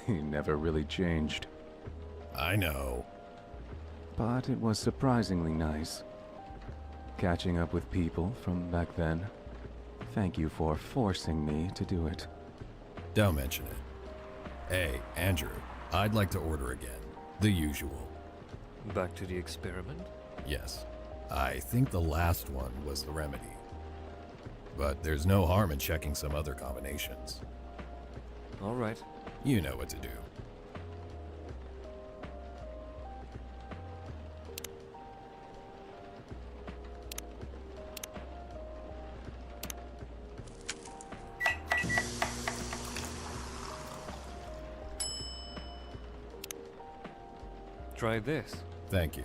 He never really changed. I know. But it was surprisingly nice. Catching up with people from back then. Thank you for forcing me to do it. Don't mention it. Hey, Andrew, I'd like to order again. The usual. Back to the experiment? Yes. I think the last one was the remedy. But there's no harm in checking some other combinations. All right. You know what to do. Try this. Thank you.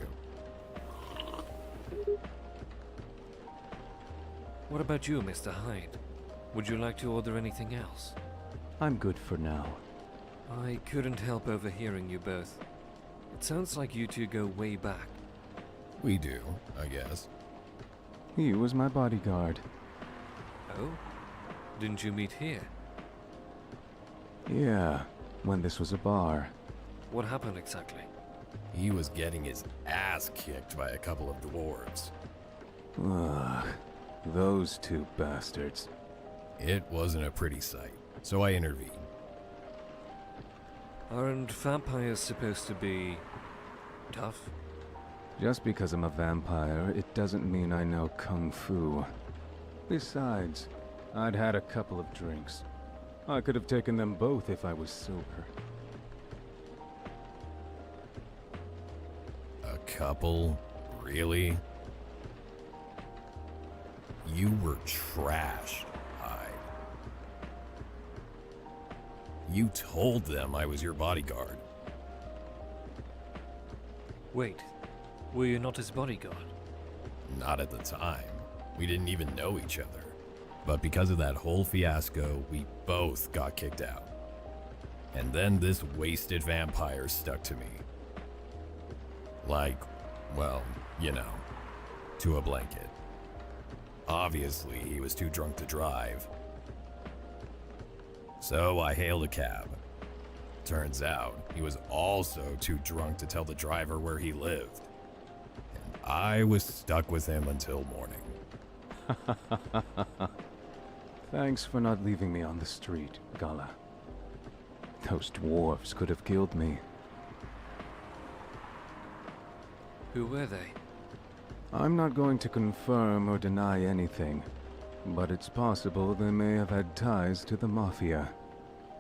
What about you, Mr. Hyde? Would you like to order anything else? I'm good for now. I couldn't help overhearing you both. It sounds like you two go way back. We do, I guess. He was my bodyguard. Oh? Didn't you meet here? Yeah, when this was a bar. What happened exactly? He was getting his ass kicked by a couple of dwarves. Ugh, those two bastards. It wasn't a pretty sight, so I intervened. Aren't vampires supposed to be tough? Just because I'm a vampire, it doesn't mean I know kung fu. Besides, I'd had a couple of drinks. I could have taken them both if I was sober. A couple? Really? You were trashed, Hyde. You told them I was your bodyguard. Wait, were you not his bodyguard? Not at the time. We didn't even know each other. But because of that whole fiasco, we both got kicked out. And then this wasted vampire stuck to me. Like, well, you know, to a blanket. Obviously, he was too drunk to drive. So I hailed a cab. Turns out, he was also too drunk to tell the driver where he lived. And I was stuck with him until morning. Thanks for not leaving me on the street, Gala. Those dwarves could have killed me. Who were they? I'm not going to confirm or deny anything, but it's possible they may have had ties to the Mafia.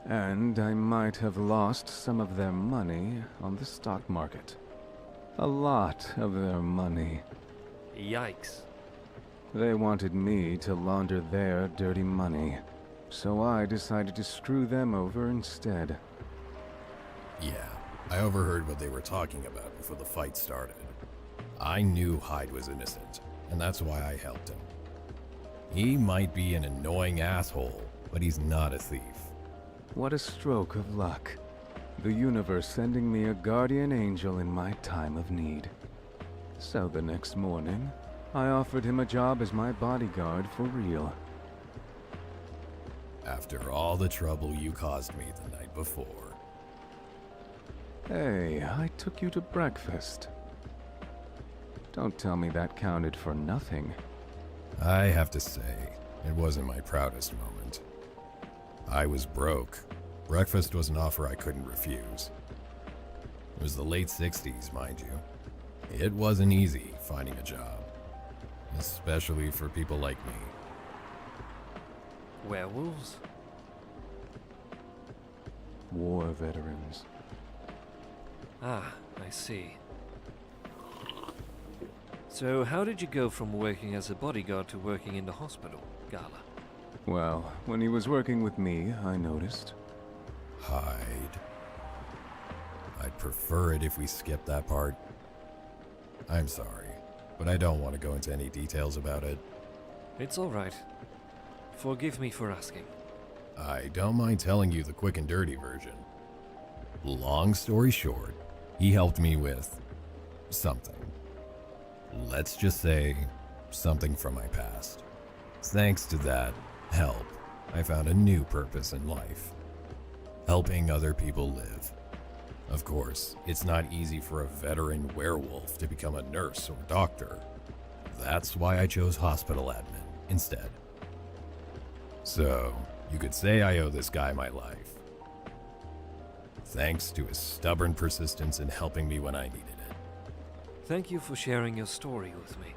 And I might have lost some of their money on the stock market. A lot of their money. Yikes. They wanted me to launder their dirty money, so I decided to screw them over instead. Yeah, I overheard what they were talking about before the fight started. I knew Hyde was innocent, and that's why I helped him. He might be an annoying asshole, but he's not a thief. What a stroke of luck. The universe sending me a guardian angel in my time of need. So the next morning, I offered him a job as my bodyguard for real. After all the trouble you caused me the night before. Hey, I took you to breakfast. Don't tell me that counted for nothing. I have to say, it wasn't my proudest moment. I was broke. Breakfast was an offer I couldn't refuse. It was the late 60s, mind you. It wasn't easy finding a job, especially for people like me. Werewolves? War veterans. Ah, I see. So how did you go from working as a bodyguard to working in the hospital, Gala? Well, when he was working with me, I noticed. Hyde. I'd prefer it if we skipped that part. I'm sorry, but I don't want to go into any details about it. It's all right. Forgive me for asking. I don't mind telling you the quick and dirty version. Long story short, he helped me with something. Let's just say something from my past. Thanks to that help, I found a new purpose in life. helping other people live. Of course, it's not easy for a veteran werewolf to become a nurse or doctor. That's why I chose hospital admin instead. So, you could say I owe this guy my life. Thanks to his stubborn persistence in helping me when I needed it. Thank you for sharing your story with me.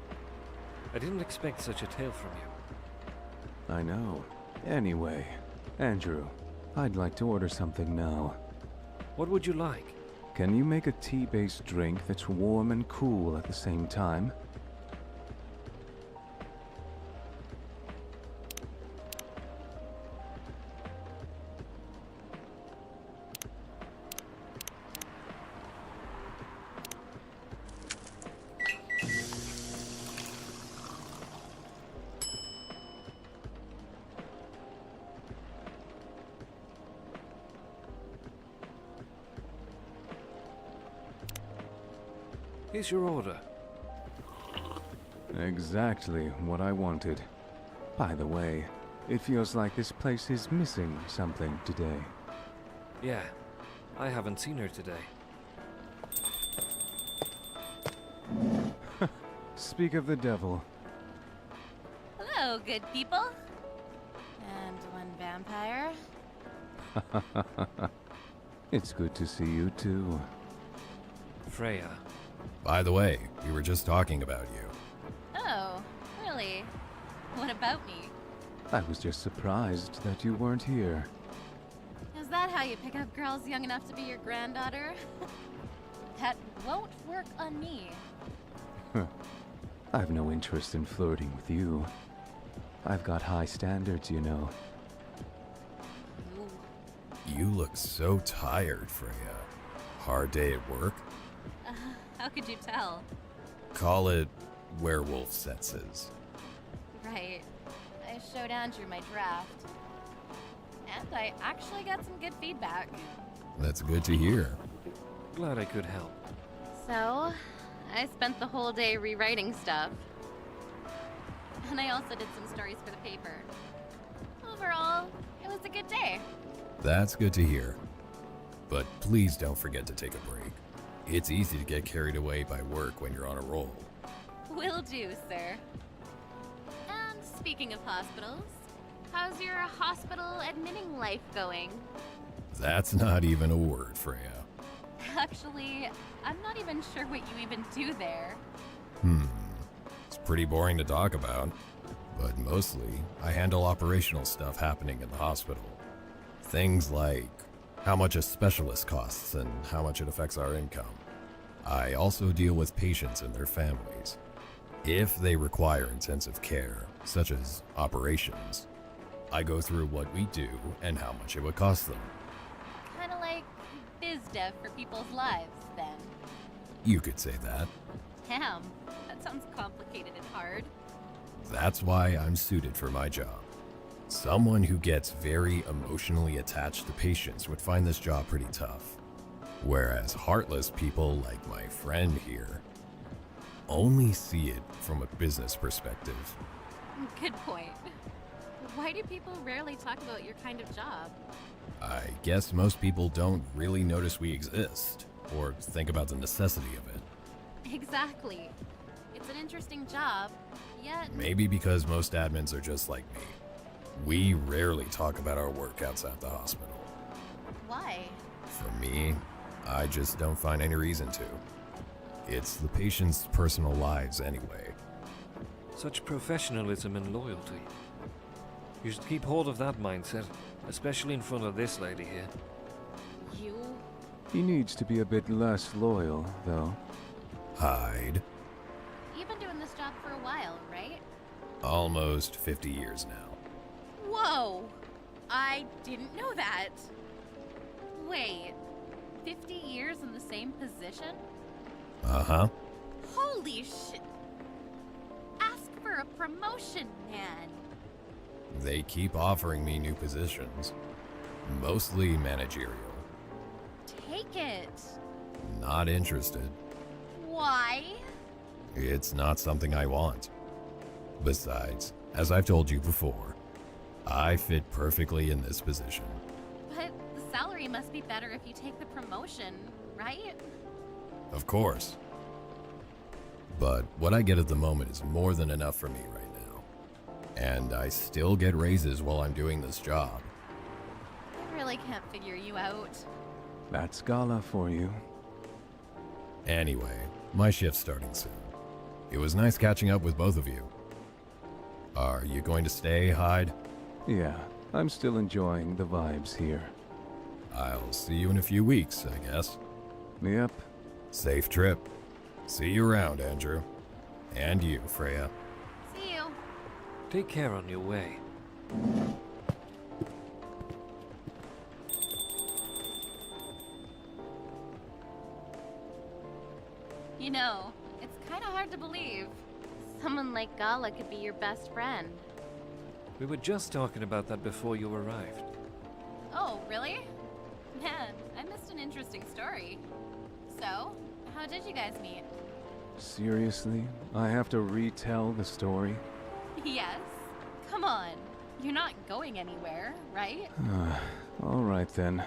I didn't expect such a tale from you. I know. Anyway, Andrew, I'd like to order something now. What would you like? Can you make a tea-based drink that's warm and cool at the same time? Here's your order. Exactly what I wanted. By the way, it feels like this place is missing something today. Yeah, I haven't seen her today. Speak of the devil. Hello, good people. And one vampire. It's good to see you too. Freya. By the way, we were just talking about you. Oh, really? What about me? I was just surprised that you weren't here. Is that how you pick up girls young enough to be your granddaughter? That won't work on me. I've no interest in flirting with you. I've got high standards, you know. You look so tired, Freya. Hard day at work? How could you tell? Call it werewolf senses. Right. I showed Andrew my draft. And I actually got some good feedback. That's good to hear. Glad I could help. So, I spent the whole day rewriting stuff. And I also did some stories for the paper. Overall, it was a good day. That's good to hear. But please don't forget to take a break. It's easy to get carried away by work when you're on a roll. Will do, sir. And speaking of hospitals, how's your hospital admitting life going? That's not even a word, Freya. Actually, I'm not even sure what you even do there. It's pretty boring to talk about. But mostly, I handle operational stuff happening in the hospital. Things like how much a specialist costs and how much it affects our income. I also deal with patients and their families. If they require intensive care, such as operations, I go through what we do and how much it would cost them. Kinda like biz dev for people's lives, then. You could say that. Damn, that sounds complicated and hard. That's why I'm suited for my job. Someone who gets very emotionally attached to patients would find this job pretty tough. Whereas heartless people like my friend here only see it from a business perspective. Good point. Why do people rarely talk about your kind of job? I guess most people don't really notice we exist or think about the necessity of it. Exactly. It's an interesting job, yet... Maybe because most admins are just like me. We rarely talk about our work outside the hospital. Why? For me, I just don't find any reason to. It's the patients' personal lives anyway. Such professionalism and loyalty. You should keep hold of that mindset, especially in front of this lady here. You... He needs to be a bit less loyal, though. Hide. You've been doing this job for a while, right? Almost 50 years now. Whoa! I didn't know that. Wait, 50 years in the same position? Uh-huh. Holy shit! Ask for a promotion, man. They keep offering me new positions. Mostly managerial. Take it. Not interested. Why? It's not something I want. Besides, as I've told you before, I fit perfectly in this position. But the salary salary must be better if you take the promotion, right? Of course. But what I get at the moment is more than enough for me right now. And I still get raises while I'm doing this job. I really can't figure you out. That's Gala for you. Anyway, my shift's starting soon. It was nice catching up with both of you. Are you going to stay, Hyde? Yeah, I'm still enjoying the vibes here. I'll see you in a few weeks, I guess. Yep. Safe trip. See you around, Andrew. And you, Freya. See you. Take care on your way. You know, it's kind of hard to believe. Someone like Gala could be your best friend. We were just talking about that before you arrived. Oh, really? Man, I missed an interesting story. So, how did you guys meet? Seriously? I have to retell the story? Yes. Come on. You're not going anywhere, right? All right then.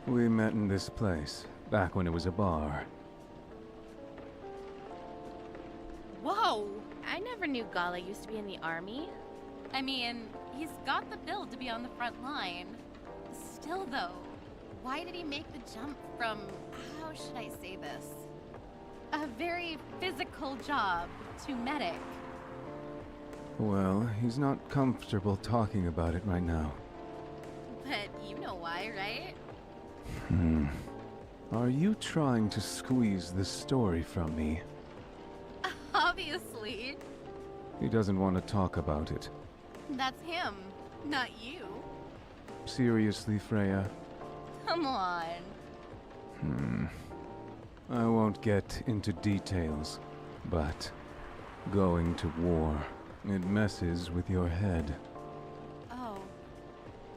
We met in this place, back when it was a bar. Whoa! I never knew Gala used to be in the army. I mean, he's got the build to be on the front line. Still though, why did he make the jump from, how should I say this? A very physical job to medic. Well, he's not comfortable talking about it right now. But you know why, right? Are you trying to squeeze the story from me? Obviously. He doesn't want to talk about it. That's him, not you. Seriously, Freya? Come on. I won't get into details, but going to war, it messes with your head. Oh,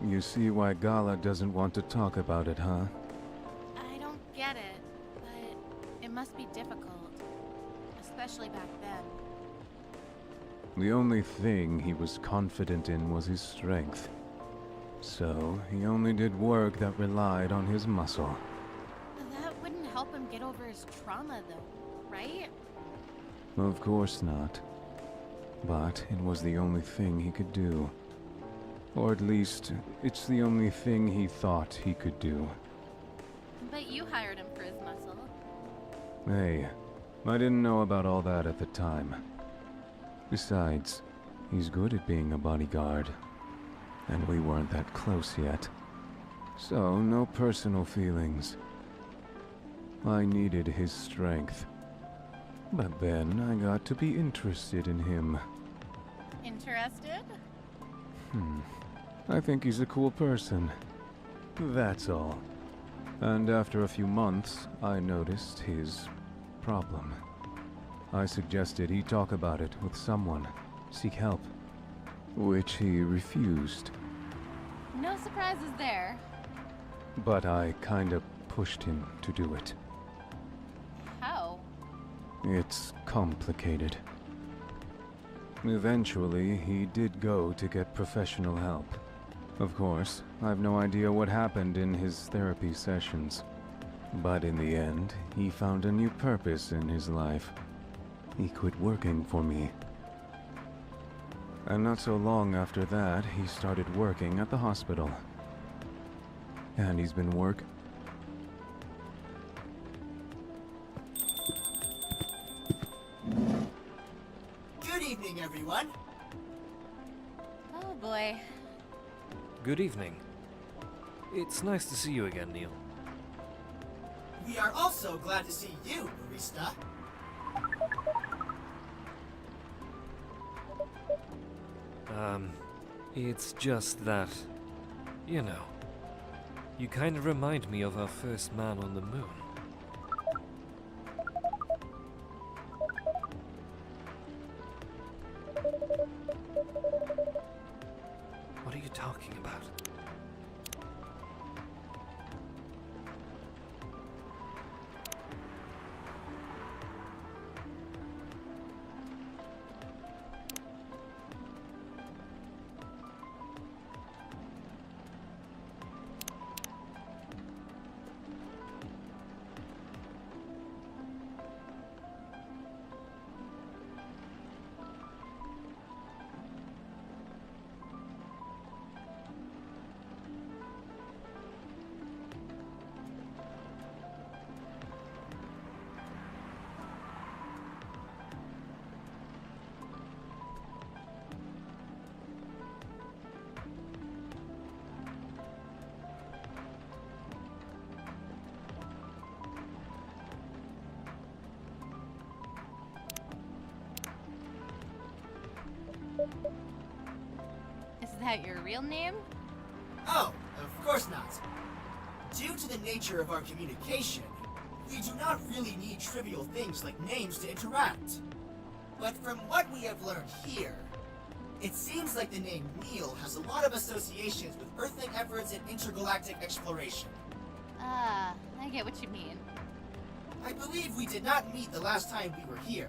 You see why Gala doesn't want to talk about it, huh? I don't get it, but it must be difficult, especially back then. The only thing he was confident in was his strength. So, he only did work that relied on his muscle. That wouldn't help him get over his trauma, though, right? Of course not. But it was the only thing he could do. Or at least, it's the only thing he thought he could do. But you hired him for his muscle. Hey, I didn't know about all that at the time. Besides, he's good at being a bodyguard. And we weren't that close yet. So, no personal feelings. I needed his strength. But then I got to be interested in him. Interested? I think he's a cool person. That's all. And after a few months, I noticed his problem. I suggested he talk about it with someone, seek help, which he refused. No surprises there. But I kinda pushed him to do it. How? It's complicated. Eventually, he did go to get professional help. Of course, I've no idea what happened in his therapy sessions. But in the end, he found a new purpose in his life. He quit working for me. And not so long after that, he started working at the hospital. And he's been Good evening, everyone. Oh boy. Good evening. It's nice to see you again, Neil. We are also glad to see you, barista. It's just that, you know, you kind of remind me of our first man on the moon. What are you talking about? Is that your real name? Oh, of course not. Due to the nature of our communication, we do not really need trivial things like names to interact. But from what we have learned here, it seems like the name Neil has a lot of associations with Earthling efforts in intergalactic exploration. Ah, I get what you mean. I believe we did not meet the last time we were here.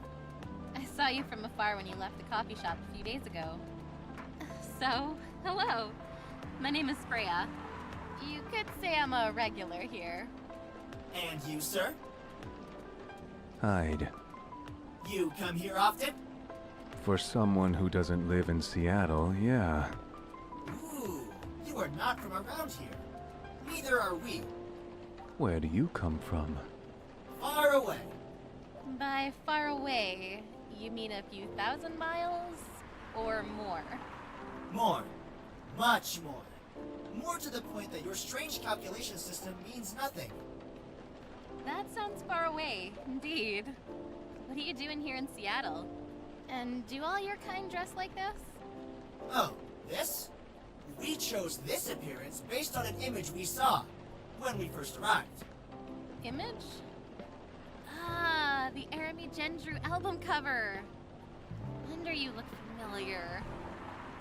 I saw you from afar when you left the coffee shop a few days ago. So, hello. My name is Freya. You could say I'm a regular here. And you, sir? Hyde. You come here often? For someone who doesn't live in Seattle, yeah. Ooh, you are not from around here. Neither are we. Where do you come from? Far away. By far away, you mean a few thousand miles? Or more? More. Much more. More to the point that your strange calculation system means nothing. That sounds far away, indeed. What are you doing here in Seattle? And do all your kind dress like this? Oh, this? We chose this appearance based on an image we saw when we first arrived. Image? Ah, the Arami Gendru album cover. Wonder you look familiar.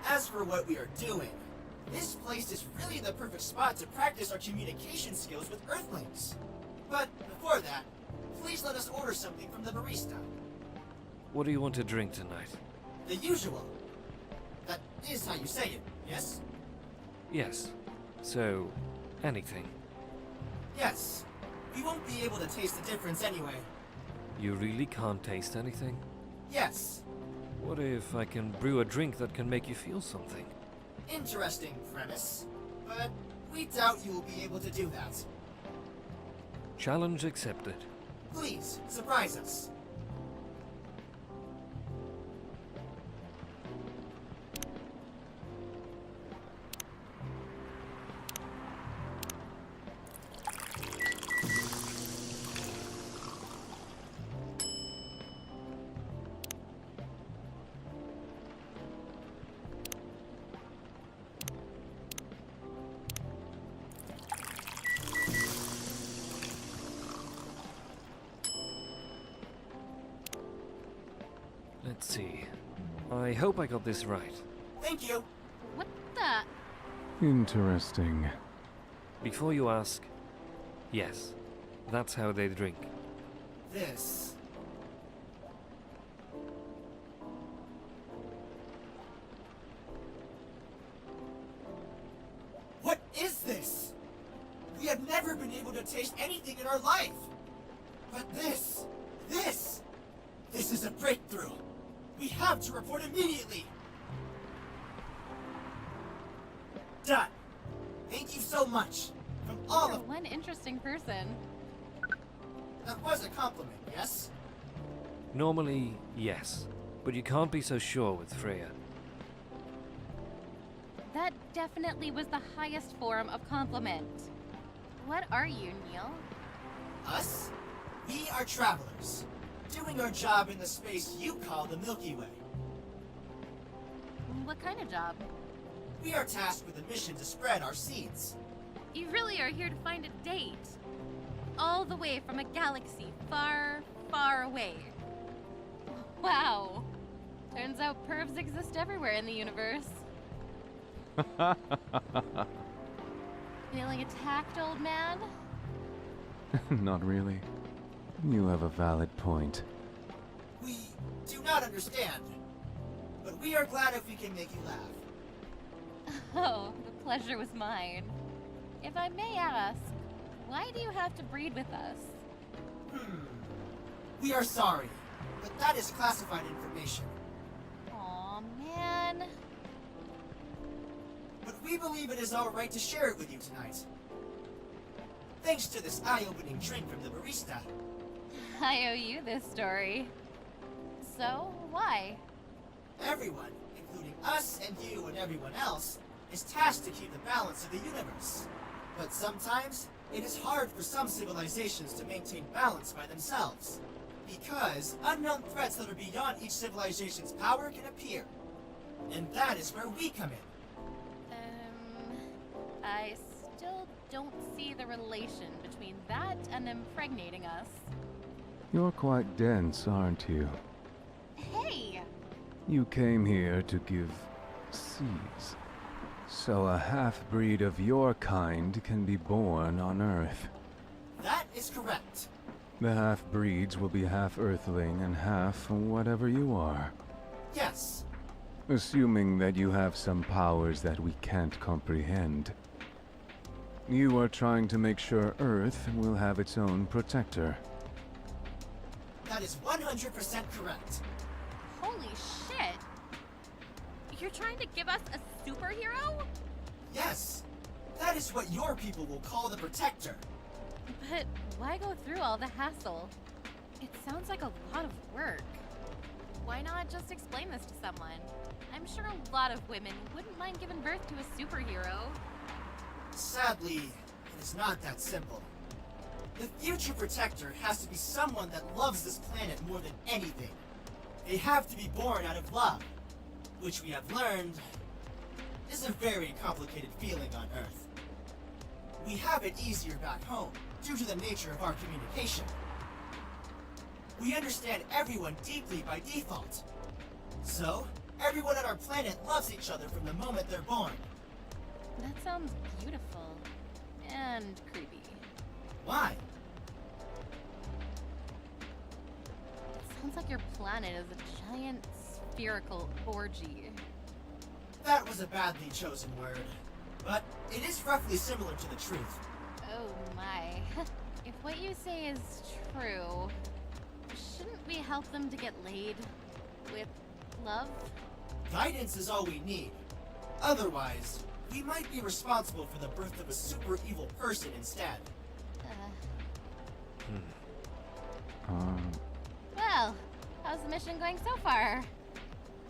As for what we are doing, this place is really the perfect spot to practice our communication skills with Earthlings. But before that, please let us order something from the barista. What do you want to drink tonight? The usual. That is how you say it, yes? Yes. So, anything. Yes. We won't be able to taste the difference anyway. You really can't taste anything? Yes. What if I can brew a drink that can make you feel something? Interesting premise. But we doubt you will be able to do that. Challenge accepted. Please, surprise us. Let's see. I hope I got this right. Thank you. What the? Interesting. Before you ask, yes, that's how they drink. This. What is this? We have never been able to taste anything in our life. But this is a breakthrough. We have to report immediately. Done. Thank you so much. From all You're of... one interesting person. That was a compliment, yes? Normally, yes, but you can't be so sure with Freya. That definitely was the highest form of compliment. What are you, Neil? Us? We are travelers, doing our job in the space you call the Milky Way. What kind of job? We are tasked with a mission to spread our seeds. You really are here to find a date. All the way from a galaxy far, far away. Wow. Turns out pervs exist everywhere in the universe. Feeling attacked, old man? Not really. You have a valid point. We do not understand, but we are glad if we can make you laugh. Oh, the pleasure was mine. If I may ask, why do you have to breed with us? We are sorry, but that is classified information. Aw, man. But we believe it is our right to share it with you tonight. Thanks to this eye-opening drink from the barista. I owe you this story. So, why? Everyone, including us and you and everyone else, is tasked to keep the balance of the universe. But sometimes, it is hard for some civilizations to maintain balance by themselves. Because unknown threats that are beyond each civilization's power can appear. And that is where we come in. I still don't see the relation between that and impregnating us. You're quite dense, aren't you? Hey! You came here to give seeds. So a half-breed of your kind can be born on Earth. That is correct. The half-breeds will be half Earthling and half whatever you are. Yes. Assuming that you have some powers that we can't comprehend. You are trying to make sure Earth will have its own protector. That is 100% correct. Holy shit! You're trying to give us a superhero? Yes. That is what your people will call the protector. But why go through all the hassle? It sounds like a lot of work. Why not just explain this to someone? I'm sure a lot of women wouldn't mind giving birth to a superhero. Sadly, it is not that simple. The future protector has to be someone that loves this planet more than anything. They have to be born out of love, which we have learned is a very complicated feeling on Earth. We have it easier back home due to the nature of our communication. We understand everyone deeply by default. So, everyone on our planet loves each other from the moment they're born. That sounds beautiful. And creepy. Why? It sounds like your planet is a giant spherical orgy. That was a badly chosen word, but it is roughly similar to the truth. Oh my. If what you say is true, shouldn't we help them to get laid? With love? Guidance is all we need. Otherwise, we might be responsible for the birth of a super evil person instead. Well, how's the mission going so far?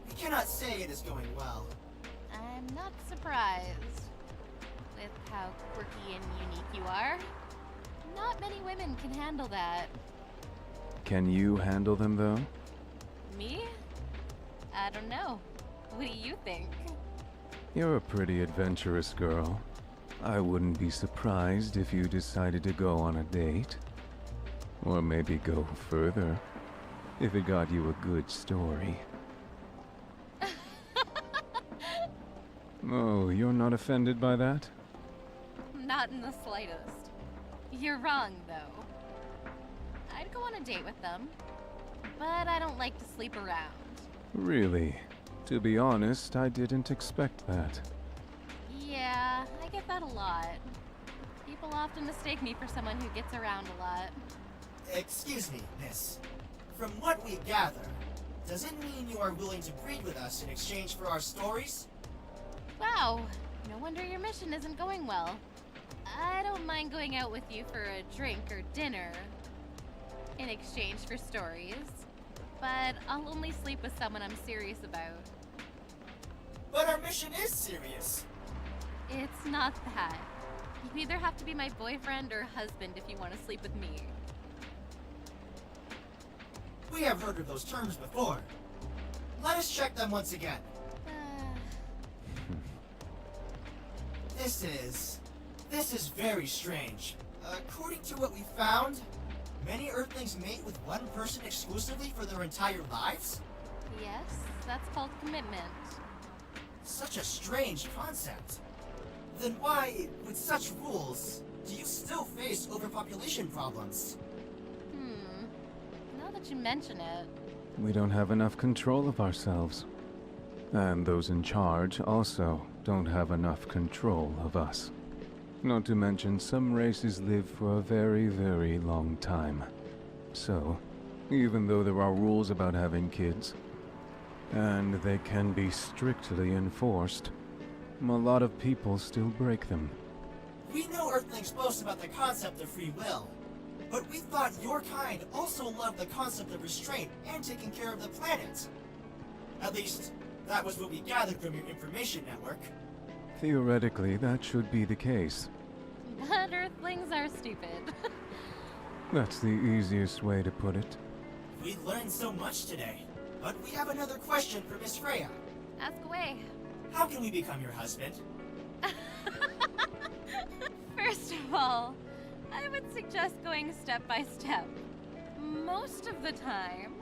We cannot say it is going well. I'm not surprised. With how quirky and unique you are. Not many women can handle that. Can you handle them, though? Me? I don't know. What do you think? You're a pretty adventurous girl. I wouldn't be surprised if you decided to go on a date. Or maybe go further, if it got you a good story. Oh, you're not offended by that? Not in the slightest. You're wrong, though. I'd go on a date with them, but I don't like to sleep around. Really? To be honest, I didn't expect that. Yeah, I get that a lot. People often mistake me for someone who gets around a lot. Excuse me, miss. From what we gather, does it mean you are willing to breed with us in exchange for our stories? Wow, no wonder your mission isn't going well. I don't mind going out with you for a drink or dinner in exchange for stories, but I'll only sleep with someone I'm serious about. But our mission is serious. It's not that. You either have to be my boyfriend or husband if you want to sleep with me. We have heard of those terms before. Let us check them once again. This is very strange. According to what we found, many Earthlings mate with one person exclusively for their entire lives? Yes, that's called commitment. Such a strange concept. Then why, with such rules, do you still face overpopulation problems? Now that you mention it. We don't have enough control of ourselves. And those in charge also don't have enough control of us. Not to mention some races live for a very, very long time. So, even though there are rules about having kids, and they can be strictly enforced, a lot of people still break them. We know Earthlings boast about the concept of free will, but we thought your kind also loved the concept of restraint and taking care of the planet. At least, that was what we gathered from your information network. Theoretically, that should be the case. But Earthlings are stupid. That's the easiest way to put it. We learned so much today, but we have another question for Miss Freya. Ask away. How can we become your husband? First of all, I would suggest going step by step. Most of the time,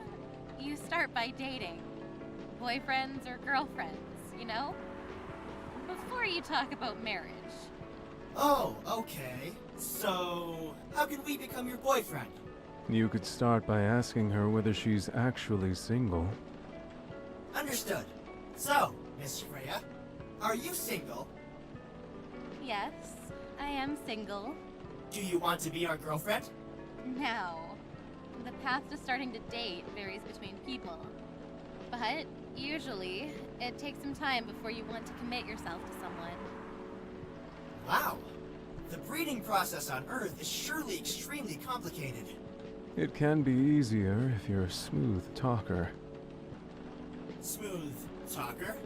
you start by dating. Boyfriends or girlfriends, you know? Before you talk about marriage. Oh, okay. So, how can we become your boyfriend? You could start by asking her whether she's actually single. Understood. So, Miss Freya, are you single? Yes, I am single. Do you want to be our girlfriend? Now, the path to starting to date varies between people. But, usually, it takes some time before you want to commit yourself to someone. Wow. The breeding process on Earth is surely extremely complicated. It can be easier if you're a smooth talker. Smooth talker?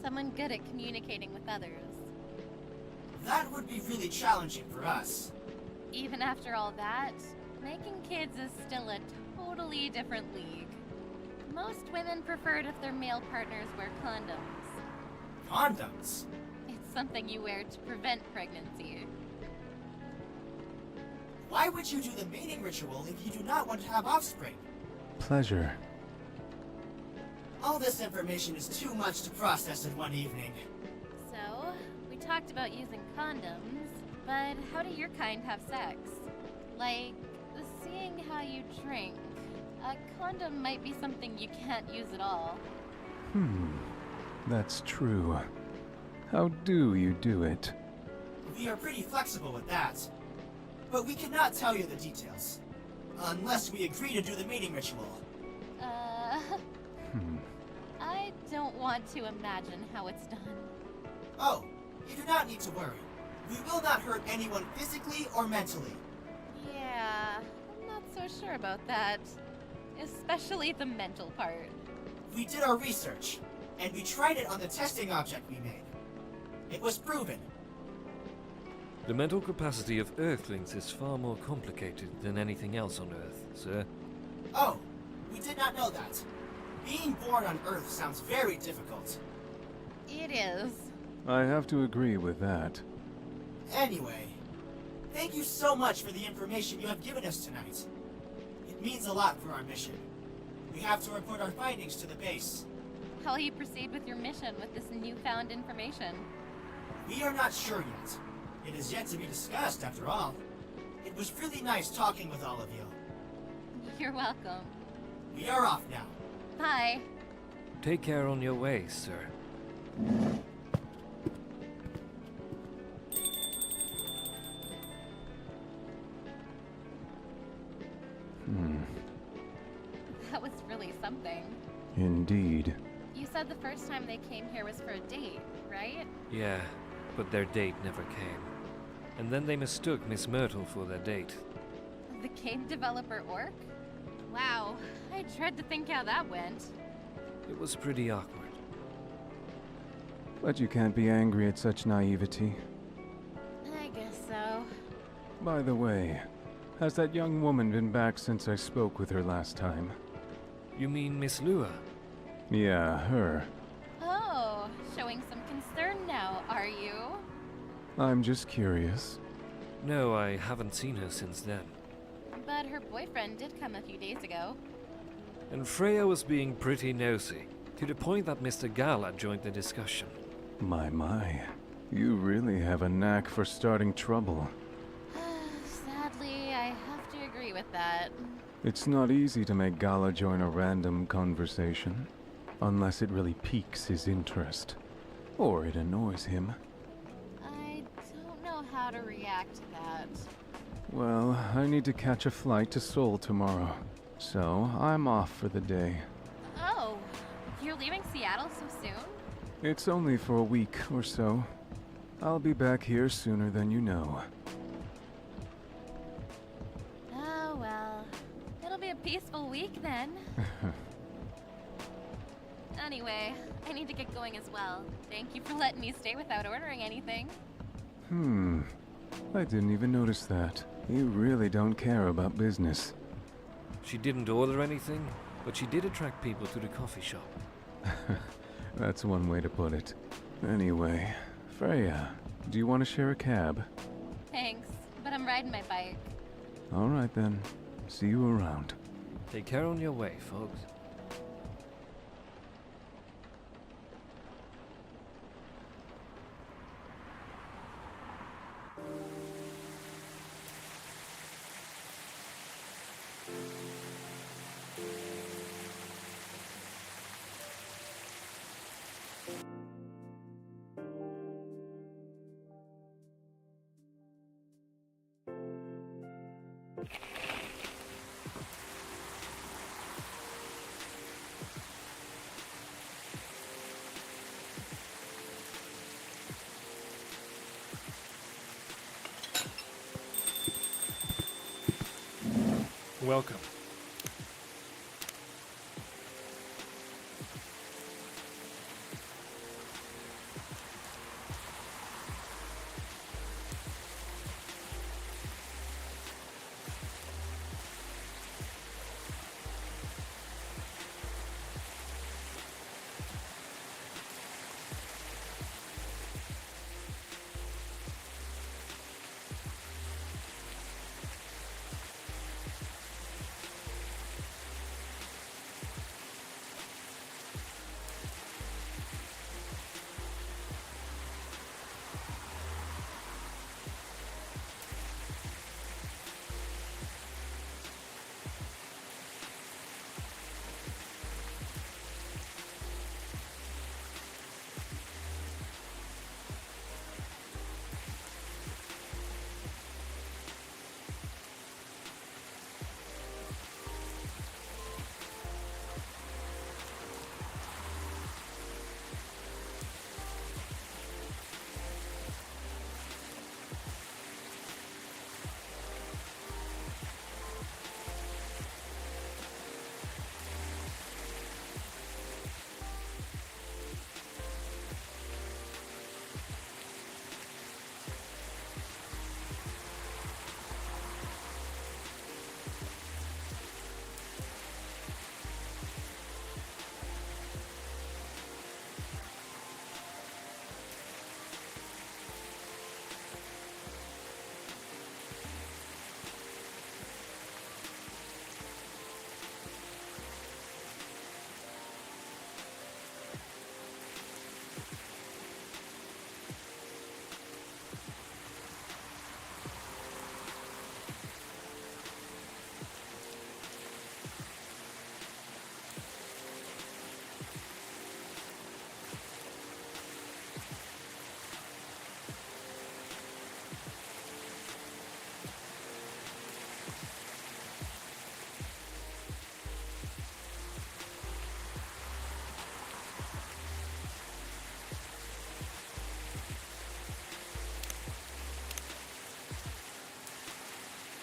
Someone good at communicating with others. That would be really challenging for us. Even after all that, making kids is still a totally different league. Most women prefer it if their male partners wear condoms. Condoms? It's something you wear to prevent pregnancy. Why would you do the mating ritual if you do not want to have offspring? Pleasure. All this information is too much to process in one evening. So, we talked about using condoms, but how do your kind have sex? Like, seeing how you drink. A condom might be something you can't use at all. That's true. How do you do it? We are pretty flexible with that. But we cannot tell you the details. Unless we agree to do the mating ritual. I don't want to imagine how it's done. Oh, you do not need to worry. We will not hurt anyone physically or mentally. Yeah, I'm not so sure about that. Especially the mental part. We did our research, and we tried it on the testing object we made. It was proven. The mental capacity of Earthlings is far more complicated than anything else on Earth, sir. Oh, we did not know that. Being born on Earth sounds very difficult. It is. I have to agree with that. Anyway, thank you so much for the information you have given us tonight. It means a lot for our mission. We have to report our findings to the base. How will you proceed with your mission with this newfound information? We are not sure yet. It is yet to be discussed, after all. It was really nice talking with all of you. You're welcome. We are off now. Bye. Take care on your way, sir. That was really something. Indeed. You said the first time they came here was for a date, right? Yeah, but their date never came. And then they mistook Miss Myrtle for their date. The game developer orc? Wow, I dread to think how that went. It was pretty awkward. But you can't be angry at such naivety. I guess so. By the way, has that young woman been back since I spoke with her last time? You mean Miss Lua? Yeah, her. Oh, showing some concern now, are you? I'm just curious. No, I haven't seen her since then. But her boyfriend did come a few days ago. And Freya was being pretty nosy, to the point that Mr. Gala joined the discussion. My. You really have a knack for starting trouble. Sadly, I have to agree with that. It's not easy to make Gala join a random conversation, unless it really piques his interest, or it annoys him. I don't know how to react to that. Well, I need to catch a flight to Seoul tomorrow, so I'm off for the day. Oh, you're leaving Seattle so soon? It's only for a week or so. I'll be back here sooner than you know. Oh, well. It'll be a peaceful week then. Anyway, I need to get going as well. Thank you for letting me stay without ordering anything. I didn't even notice that. You really don't care about business. She didn't order anything, but she did attract people to the coffee shop. That's one way to put it. Anyway, Freya, do you want to share a cab? Thanks, but I'm riding my bike. All right then. See you around. Take care on your way, folks. Welcome.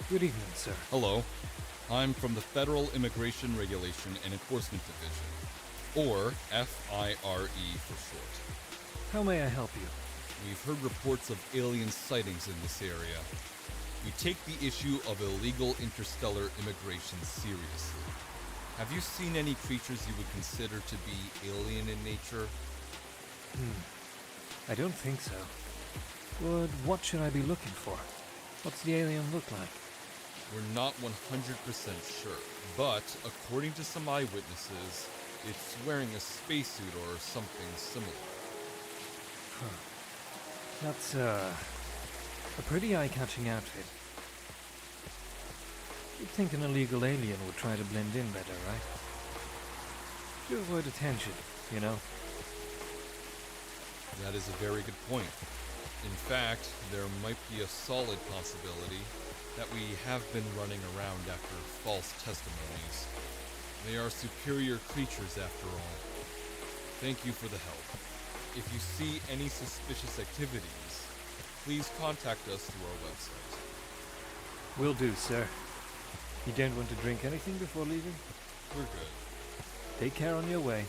Good evening, sir. Hello. I'm from the Federal Immigration Regulation and Enforcement Division, or FIRE for short. How may I help you? We've heard reports of alien sightings in this area. We take the issue of illegal interstellar immigration seriously. Have you seen any creatures you would consider to be alien in nature? I don't think so. But what should I be looking for? What's the alien look like? We're not 100% sure, but according to some eyewitnesses, it's wearing a spacesuit or something similar. That's, a pretty eye-catching outfit. You'd think an illegal alien would try to blend in better, right? To avoid attention, you know? That is a very good point. In fact, there might be a solid possibility that we have been running around after false testimonies. They are superior creatures after all. Thank you for the help. If you see any suspicious activities, please contact us through our website. Will do, sir. You don't want to drink anything before leaving? We're good. Take care on your way.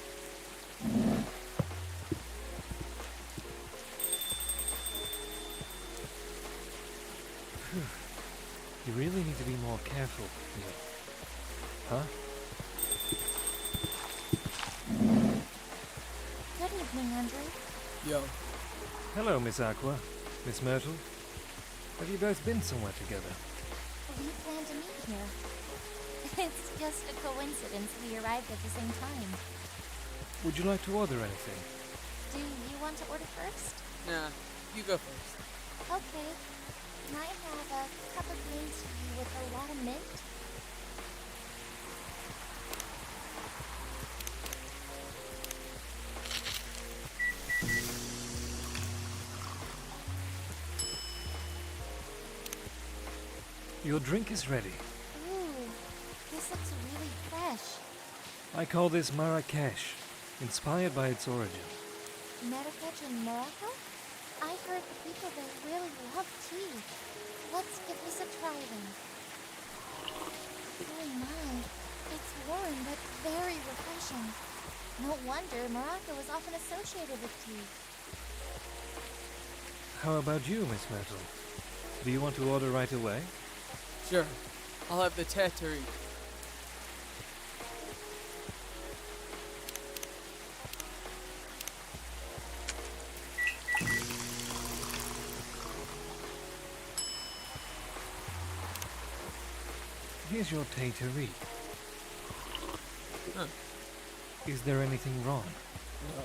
You really need to be more careful, you know. Huh? Good evening, Andrew. Yo. Hello, Miss Aqua. Miss Myrtle. Have you both been somewhere together? We plan to meet here. It's just a coincidence we arrived at the same time. Would you like to order anything? Do you want to order first? Nah, you go first. Okay. Can I have a cup of green tea with a lot of mint? Your drink is ready. Ooh, this looks really fresh. I call this Marrakesh, inspired by its origin. Marrakech in Morocco? I heard the people there really love tea. Let's give this a try then. Oh my, it's warm but very refreshing. No wonder Morocco is often associated with tea. How about you, Miss Myrtle? Do you want to order right away? Sure. I'll have the tattery. Here's your tatery. Huh. Is there anything wrong? No.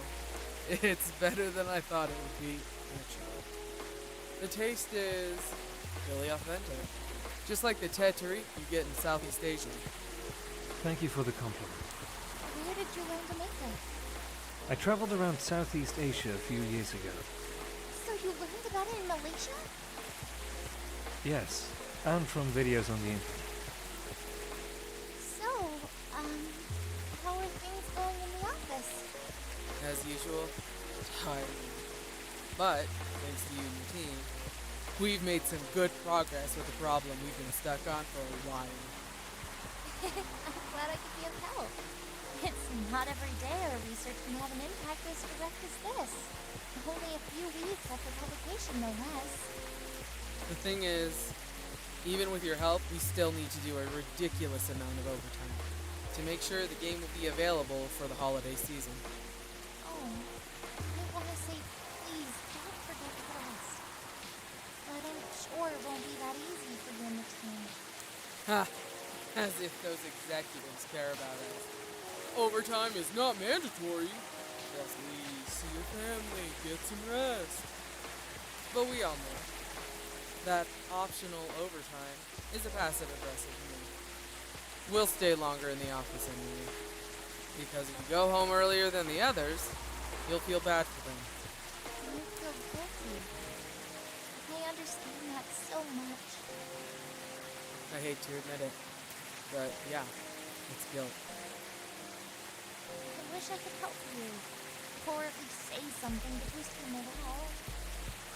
It's better than I thought it would be, actually. The taste is really authentic. Just like the tattery you get in Southeast Asia. Thank you for the compliment. Where did you learn to make it? I traveled around Southeast Asia a few years ago. So you learned about it in Malaysia? Yes, and from videos on the internet. So, how are things going in the office? As usual, tiring. But, thanks to you and your team, we've made some good progress with the problem we've been stuck on for a while. I'm glad I could be of help. It's not every day our research can have an impact as direct as this. Only a few weeks after publication, no less. The thing is, even with your help, we still need to do a ridiculous amount of overtime to make sure the game will be available for the holiday season. Oh, I want to say, please don't forget the rest. But I'm sure it won't be that easy for you and the team. Ha! As if those executives care about us. Overtime is not mandatory. Just leave, see your family, get some rest. But we all know that optional overtime is a passive-aggressive move. We'll stay longer in the office anyway. Because if you go home earlier than the others, you'll feel bad for them. You feel guilty. I understand that so much. I hate to admit it, but yeah, it's guilt. I wish I could help you, or at least say something to boost your morale.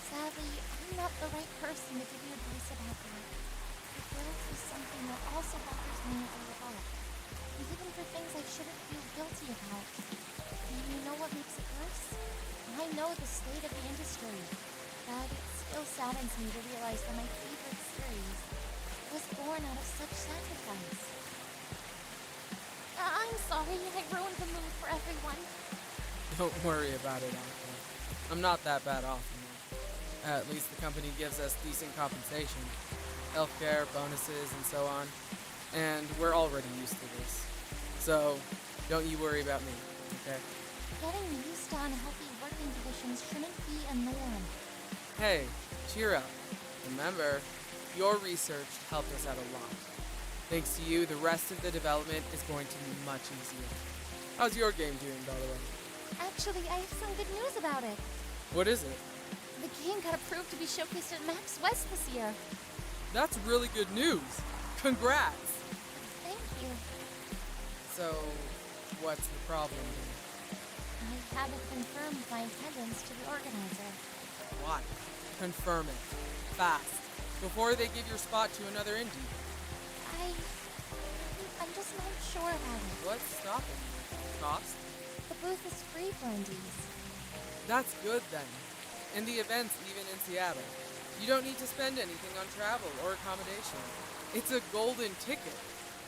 Sadly, I'm not the right person to give you advice about that. The guilt is something that also bothers me a lot, even for things I shouldn't feel guilty about. And you know what makes it worse? I know the state of the industry, but it still saddens me to realize that my favorite series was born out of such sacrifice. I'm sorry, I ruined the mood for everyone. Don't worry about it, Alpha. I'm not that bad off anymore. At least the company gives us decent compensation. Healthcare, bonuses, and so on. And we're already used to this. So, don't you worry about me, okay? Getting used to unhealthy working conditions shouldn't be a norm. Hey, cheer up. Remember, your research helped us out a lot. Thanks to you, the rest of the development is going to be much easier. How's your game doing, by the way? Actually, I have some good news about it. What is it? The game got approved to be showcased at Max West this year. That's really good news. Congrats! Thank you. So, what's the problem then? I haven't confirmed my attendance to the organizer. Why? Confirm it. Fast. Before they give your spot to another indie. I'm just not sure about it. What's stopping you? Cost? The booth is free for indies. That's good then. And the event's even in Seattle. You don't need to spend anything on travel or accommodation. It's a golden ticket.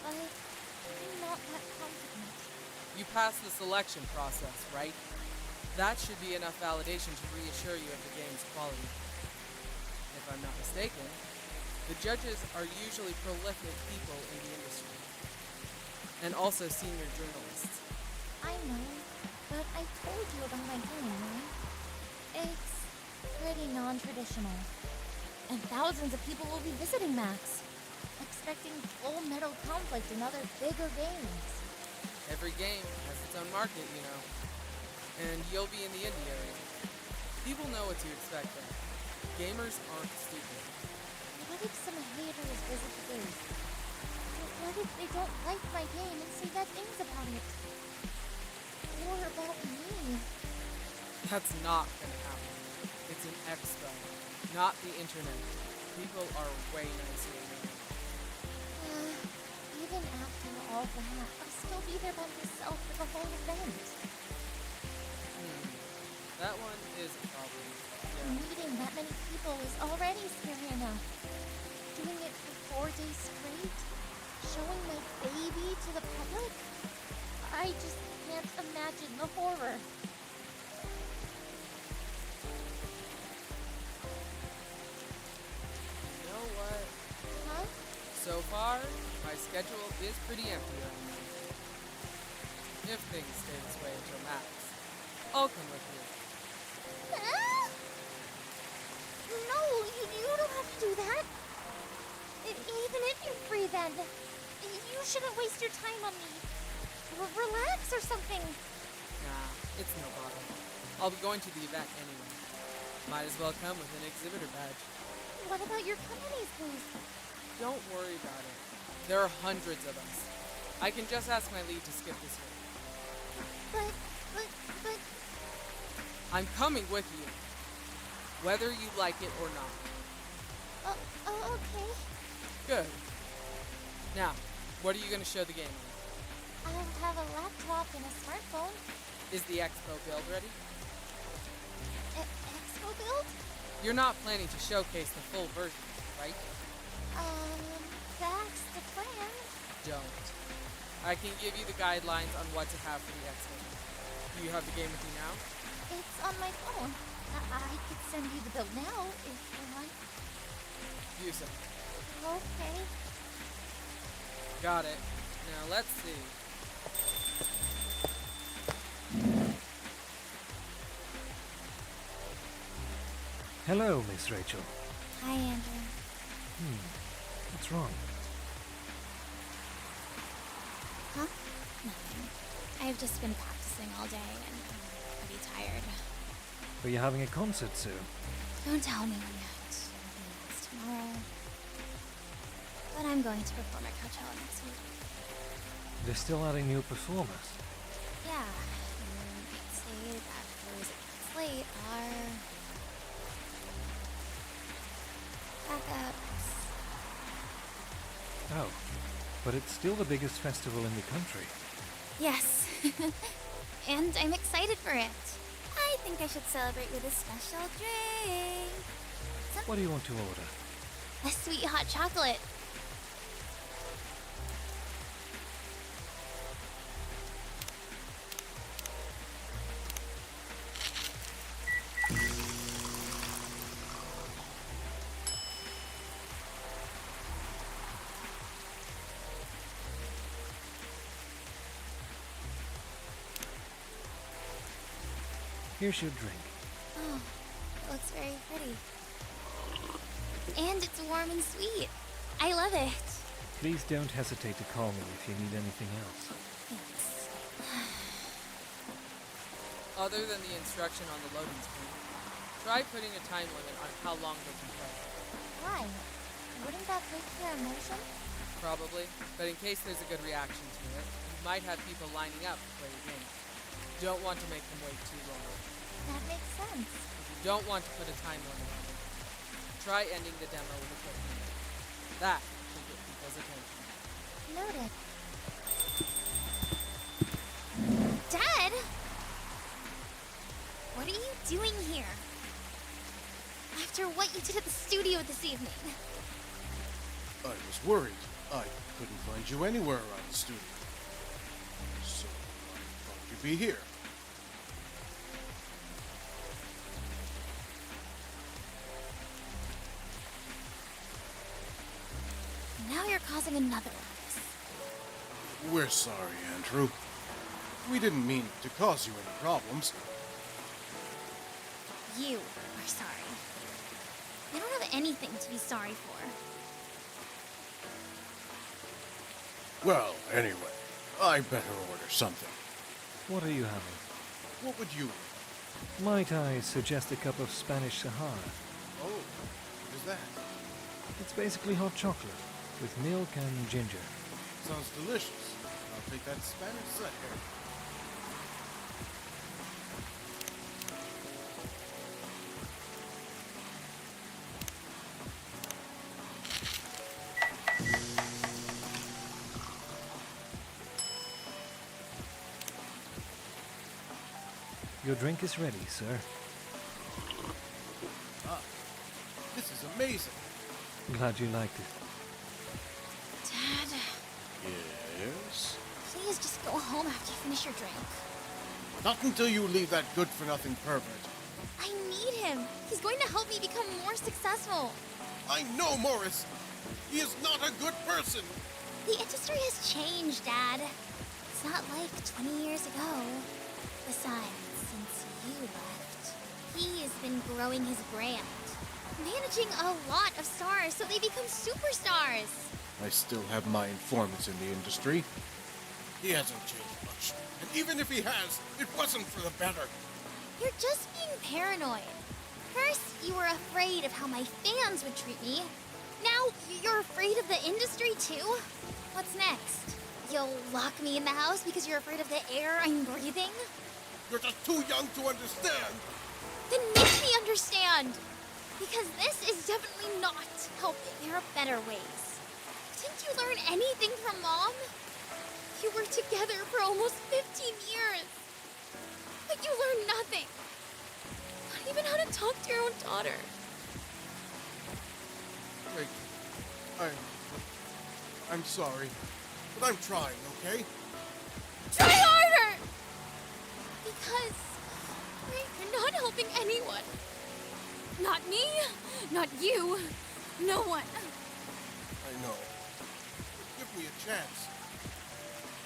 But I'm not that confident. You passed the selection process, right? That should be enough validation to reassure you of the game's quality. If I'm not mistaken, the judges are usually prolific people in the industry, and also senior journalists. I know, but I told you about my game, right? It's pretty non-traditional. And thousands of people will be visiting Max, expecting full metal conflict and other bigger games. Every game has its own market, you know. And you'll be in the indie area. People know what to expect there. Gamers aren't stupid. What if some haters visit the booth? What if they don't like my game and say bad things about it? Or about me? That's not gonna happen. It's an expo, not the internet. People are way nicer than that. Even after all that, I'll still be there by myself for the whole event. That one is a problem. Yeah. Meeting that many people is already scary enough. Doing it for 4 days straight? Showing my baby to the public? I just can't imagine the horror. You know what? Huh? So far, my schedule is pretty empty right now. If things stay this way until Max, I'll come with you. No, you don't have to do that. Even if you're free then, you shouldn't waste your time on me. Relax or something. Nah, it's no bother. I'll be going to the event anyway. Might as well come with an exhibitor badge. What about your company's booth? Don't worry about it. There are hundreds of us. I can just ask my lead to skip this year. But... I'm coming with you. Whether you like it or not. Okay. Good. Now, what are you going to show the game on? I'll have a laptop and a smartphone. Is the expo build ready? Expo build? You're not planning to showcase the full version, right? That's the plan. Don't. I can give you the guidelines on what to have for the expo. Do you have the game with you now? It's on my phone. I could send you the build now if you want. Do so. Okay. Got it. Now let's see. Hello, Miss Rachel. Hi, Andrew. What's wrong? Huh? Nothing. I've just been practicing all day and I'm pretty tired. Are you having a concert soon? Don't tell me yet. It's tomorrow. But I'm going to perform at Coachella next week. They're still adding new performers. Yeah, I'd say that those it gets late are backups. Oh, but it's still the biggest festival in the country. Yes, and I'm excited for it. I think I should celebrate with a special drink. What do you want to order? A sweet hot chocolate. Here's your drink. Oh, it looks very pretty. And it's warm and sweet. I love it. Please don't hesitate to call me if you need anything else. Thanks. Other than the instruction on the loading screen, try putting a time limit on how long they can play. Why? Wouldn't that break their immersion? Probably, but in case there's a good reaction to it, you might have people lining up to play the game. Don't want to make them wait too long. That makes sense. If you don't want to put a time limit on it, try ending the demo with a quick minute. That should get people's attention. Noted. Dad! What are you doing here? After what you did at the studio this evening. I was worried. I couldn't find you anywhere around the studio. So I thought you'd be here. causing another ruckus. We're sorry, Andrew. We didn't mean to cause you any problems. You are sorry. You don't have anything to be sorry for. Well, anyway, I better order something. What are you having? What would you? Might I suggest a cup of Spanish Sahara? Oh, what is that? It's basically hot chocolate with milk and ginger. Sounds delicious. I'll take that Spanish set here. Your drink is ready, sir. Ah, this is amazing. Glad you liked it. Dad, Yes? please just go home after you finish your drink. Not until you leave that good-for-nothing pervert. I need him. He's going to help me become more successful. I know Morris. He is not a good person. The industry has changed, Dad. It's not like 20 years ago. Besides, since you left, he has been growing his brand, managing a lot of stars so they become superstars. I still have my informants in the industry. He hasn't changed much. And even if he has, it wasn't for the better. You're just being paranoid. First, you were afraid of how my fans would treat me. Now, you're afraid of the industry too? What's next? You'll lock me in the house because you're afraid of the air I'm breathing? You're just too young to understand. Then make me understand! Because this is definitely not helping. There are better ways. Didn't you learn anything from Mom? You were together for almost 15 years. But you learned nothing. Not even how to talk to your own daughter. Wait. I'm sorry. But I'm trying, okay? Try harder! Because you're not helping anyone. Not me, not you, no one. I know. Give me a chance.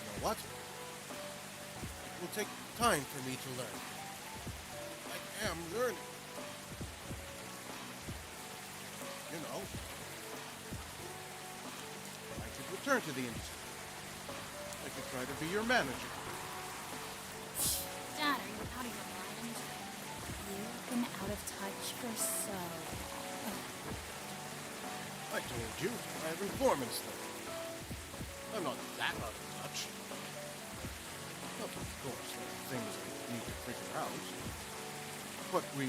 You know what? It will take time for me to learn. I am learning. You know, I could return to the industry. I could try to be your manager. Dad, are you out of your mind? You've been out of touch for so long. I told you, I have informants there. I'm not that out of touch. Of course, there are things I need to figure out. But we...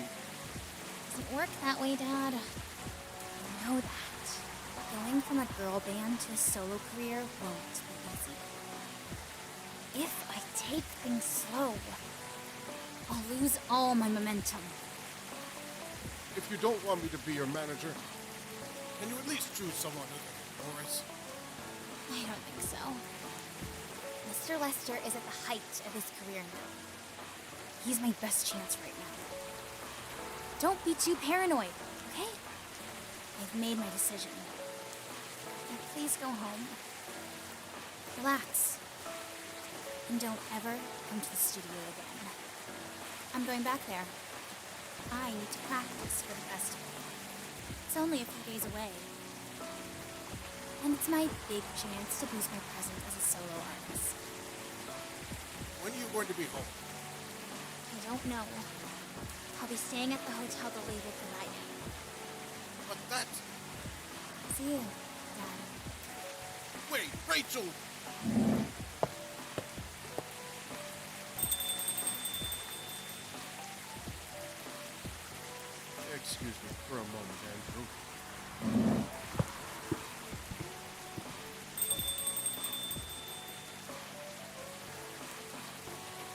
Doesn't work that way, Dad. I know that. Going from a girl band to a solo career won't be easy. If I take things slow, I'll lose all my momentum. If you don't want me to be your manager, can you at least choose someone other than Morris? I don't think so. Mr. Lester is at the height of his career now. He's my best chance right now. Don't be too paranoid, okay? I've made my decision. Now please go home. Relax. And don't ever come to the studio again. I'm going back there. I need to practice for the festival. It's only a few days away. And it's my big chance to boost my presence as a solo artist. When are you going to be home? I don't know. I'll be staying at the hotel the label provided. But that's... See you, Dad. Wait, Rachel! Excuse me for a moment, Andrew.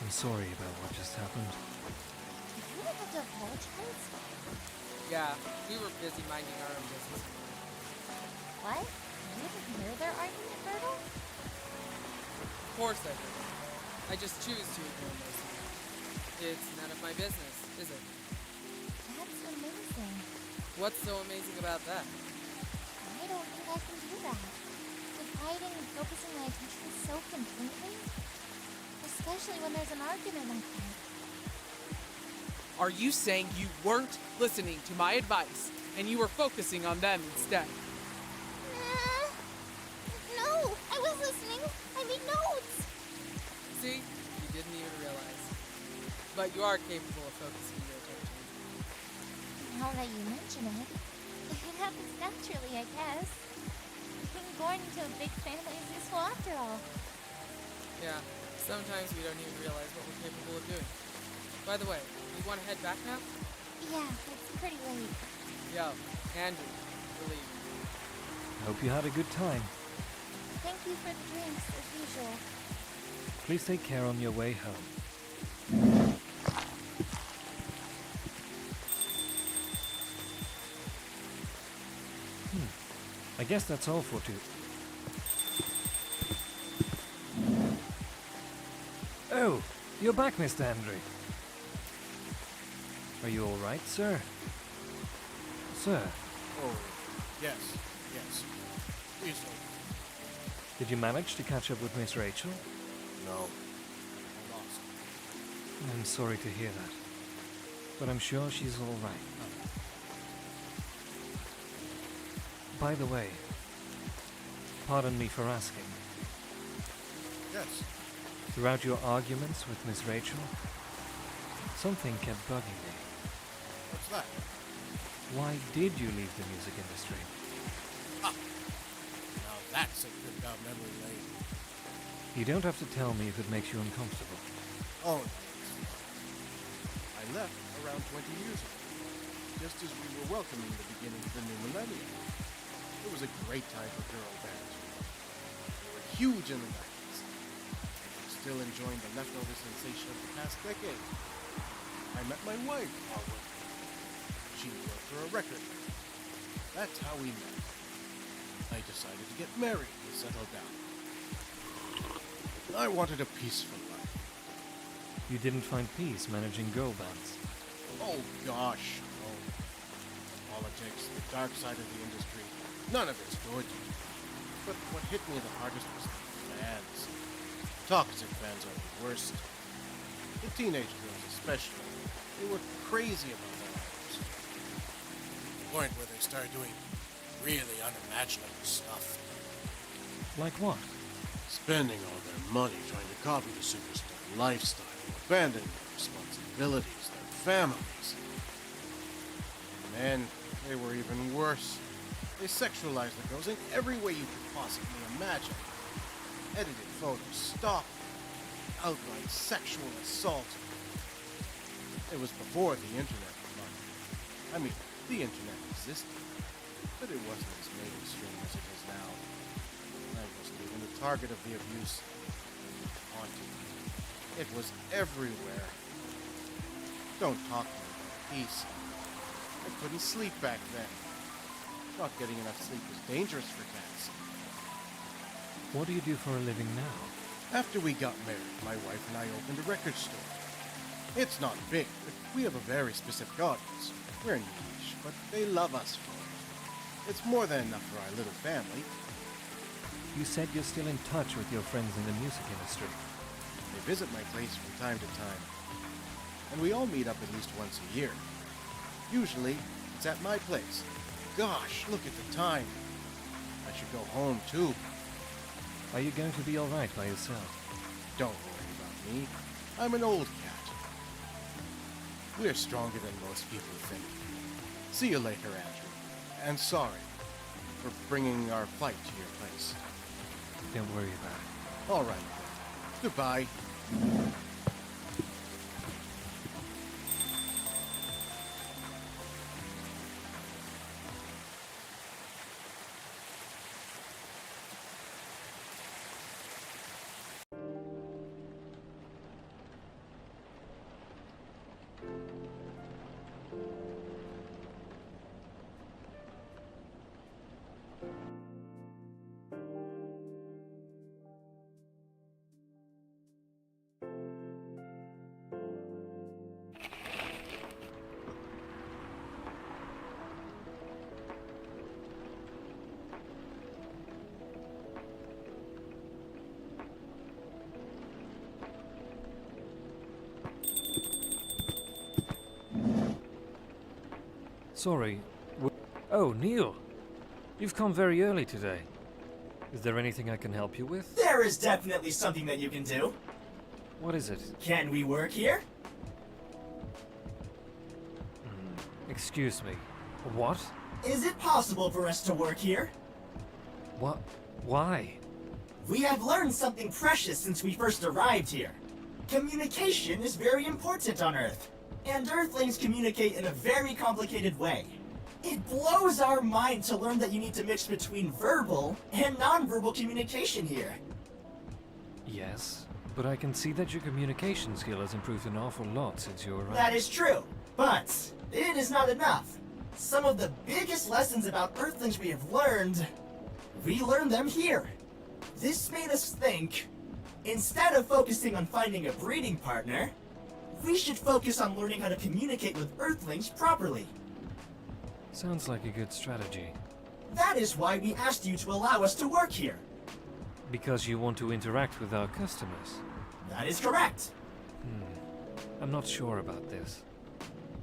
I'm sorry about what just happened. Did you have a divulge this? Yeah, we were busy minding our own business. What? You didn't hear their argument, Bertle? Of course I did. I just choose to ignore most of it. It's none of my business, is it? That's amazing. What's so amazing about that? I don't think I can do that. writing and focusing my attention so completely? Especially when there's an argument like that. Are you saying you weren't listening to my advice and you were focusing on them instead? No, I was listening. I made notes. See? You didn't even realize. But you are capable of focusing your attention. Now that you mention it, it happens naturally, I guess. Being born into a big family is useful after all. Yeah, sometimes we don't even realize what we're capable of doing. By the way, you want to head back now? Yeah, it's pretty late. Yo, Andrew, we're leaving. Hope you had a good time. Thank you for the drinks, as usual. Please take care on your way home. I guess that's all for today. Oh, you're back, Mr. Andre. Are you all right, sir? Sir, Oh, yes, yes. Please don't. did you manage to catch up with Miss Rachel? No. I'm lost. I'm sorry to hear that, but I'm sure she's all right. By the way, pardon me for asking. Yes. Throughout your arguments with Miss Rachel, something kept bugging me. What's that? Why did you leave the music industry? Now that's a trip down memory lane. You don't have to tell me if it makes you uncomfortable. Oh, no, it's not. I left around 20 years ago, just as we were welcoming the beginning of the new millennium. It was a great time for girl bands. They were huge in the 90s. I'm still enjoying the leftover sensation of the past decade. I met my wife while working. She worked for a record label. That's how we met. I decided to get married and settle down. I wanted a peaceful life. You didn't find peace managing girl bands. Oh gosh, no. Politics, the dark side of the industry, none of it's good. But what hit me the hardest was the fans. Toxic fans are the worst. The teenage girls especially. They were crazy about their lives. To the point where they started doing really unimaginable stuff. Like what? Spending all their money trying to copy the superstar lifestyle, abandoning their responsibilities, their families. Men, they were even worse. They sexualized the girls in every way you could possibly imagine. Edited photos, stalking, outright sexual assault. It was before the internet, Mark. I mean, the internet existed, but it wasn't as mainstream as it is now. I wasn't even the target of the abuse. Haunting. It was everywhere. Don't talk to me about peace. I couldn't sleep back then. Not getting enough sleep was dangerous for cats. What do you do for a living now? After we got married, my wife and I opened a record store. It's not big, but we have a very specific audience. We're niche, but they love us for it. It's more than enough for our little family. You said you're still in touch with your friends in the music industry. They visit my place from time to time. And we all meet up at least once a year. Usually, it's at my place. Gosh, look at the time. I should go home, too. Are you going to be all right by yourself? Don't worry about me. I'm an old cat. We're stronger than most people think. See you later, Andrew. And sorry for bringing our fight to your place. Don't worry about it. All right, then. Goodbye. Sorry. Oh, Neil. You've come very early today. Is there anything I can help you with? There is definitely something that you can do. What is it? Can we work here? Excuse me. What? Is it possible for us to work here? What? Why? We have learned something precious since we first arrived here. Communication is very important on Earth, and Earthlings communicate in a very complicated way. It blows our mind to learn that you need to mix between verbal and non-verbal communication here. Yes, but I can see that your communication skill has improved an awful lot since you arrived. That is true, but it is not enough. Some of the biggest lessons about Earthlings we have learned, we learned them here. This made us think, instead of focusing on finding a breeding partner, we should focus on learning how to communicate with Earthlings properly. Sounds like a good strategy. That is why we asked you to allow us to work here. Because you want to interact with our customers. That is correct. I'm not sure about this.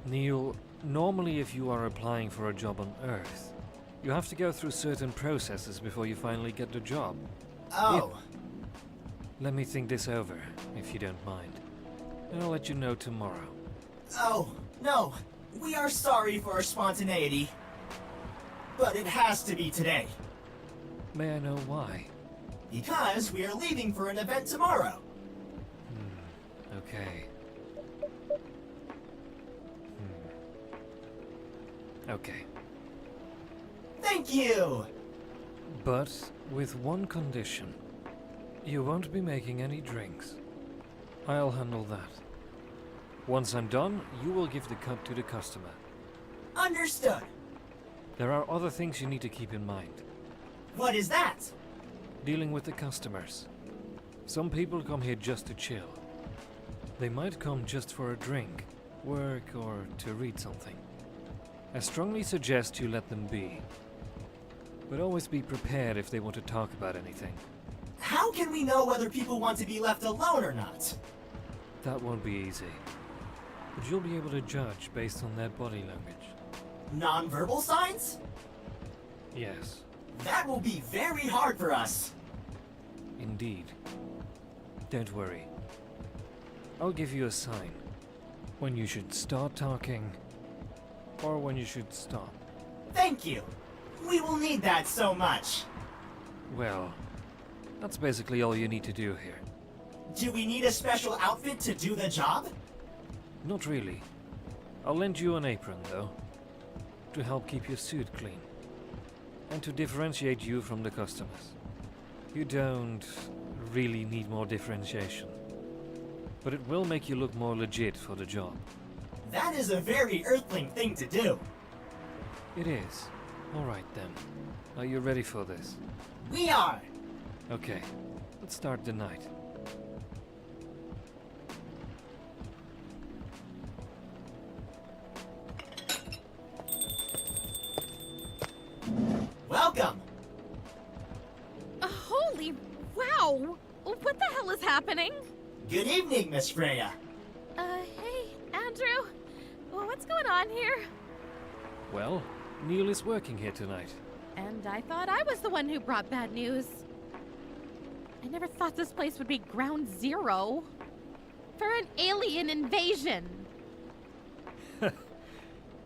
Neil, normally if you are applying for a job on Earth, you have to go through certain processes before you finally get the job. Oh, Let me think this over, if you don't mind. And I'll let you know tomorrow. oh, no. We are sorry for our spontaneity. But it has to be today. May I know why? Because we are leaving for an event tomorrow. Okay. Okay. Thank you! But with one condition. You won't be making any drinks. I'll handle that. Once I'm done, you will give the cup to the customer. Understood. There are other things you need to keep in mind. What is that? Dealing with the customers. Some people come here just to chill. They might come just for a drink, work, or to read something. I strongly suggest you let them be. But always be prepared if they want to talk about anything. How can we know whether people want to be left alone or not? That won't be easy. But you'll be able to judge based on their body language. Non-verbal signs? Yes, That will be very hard for us. indeed. Don't worry. I'll give you a sign. When you should start talking, or when you should stop. Thank you. We will need that so much. Well, that's basically all you need to do here. Do we need a special outfit to do the job? Not really. I'll lend you an apron, though, to help keep your suit clean. And to differentiate you from the customers. You don't really need more differentiation. But it will make you look more legit for the job. That is a very Earthling thing to do. It is. Alright then. Are you ready for this? We are. Okay, let's start the night. Welcome. Holy wow! What the hell is happening? Good evening, Miss Freya. Hey, Andrew. What's going on here? Well, Neil is working here tonight. And I thought I was the one who brought bad news. I never thought this place would be ground zero for an alien invasion.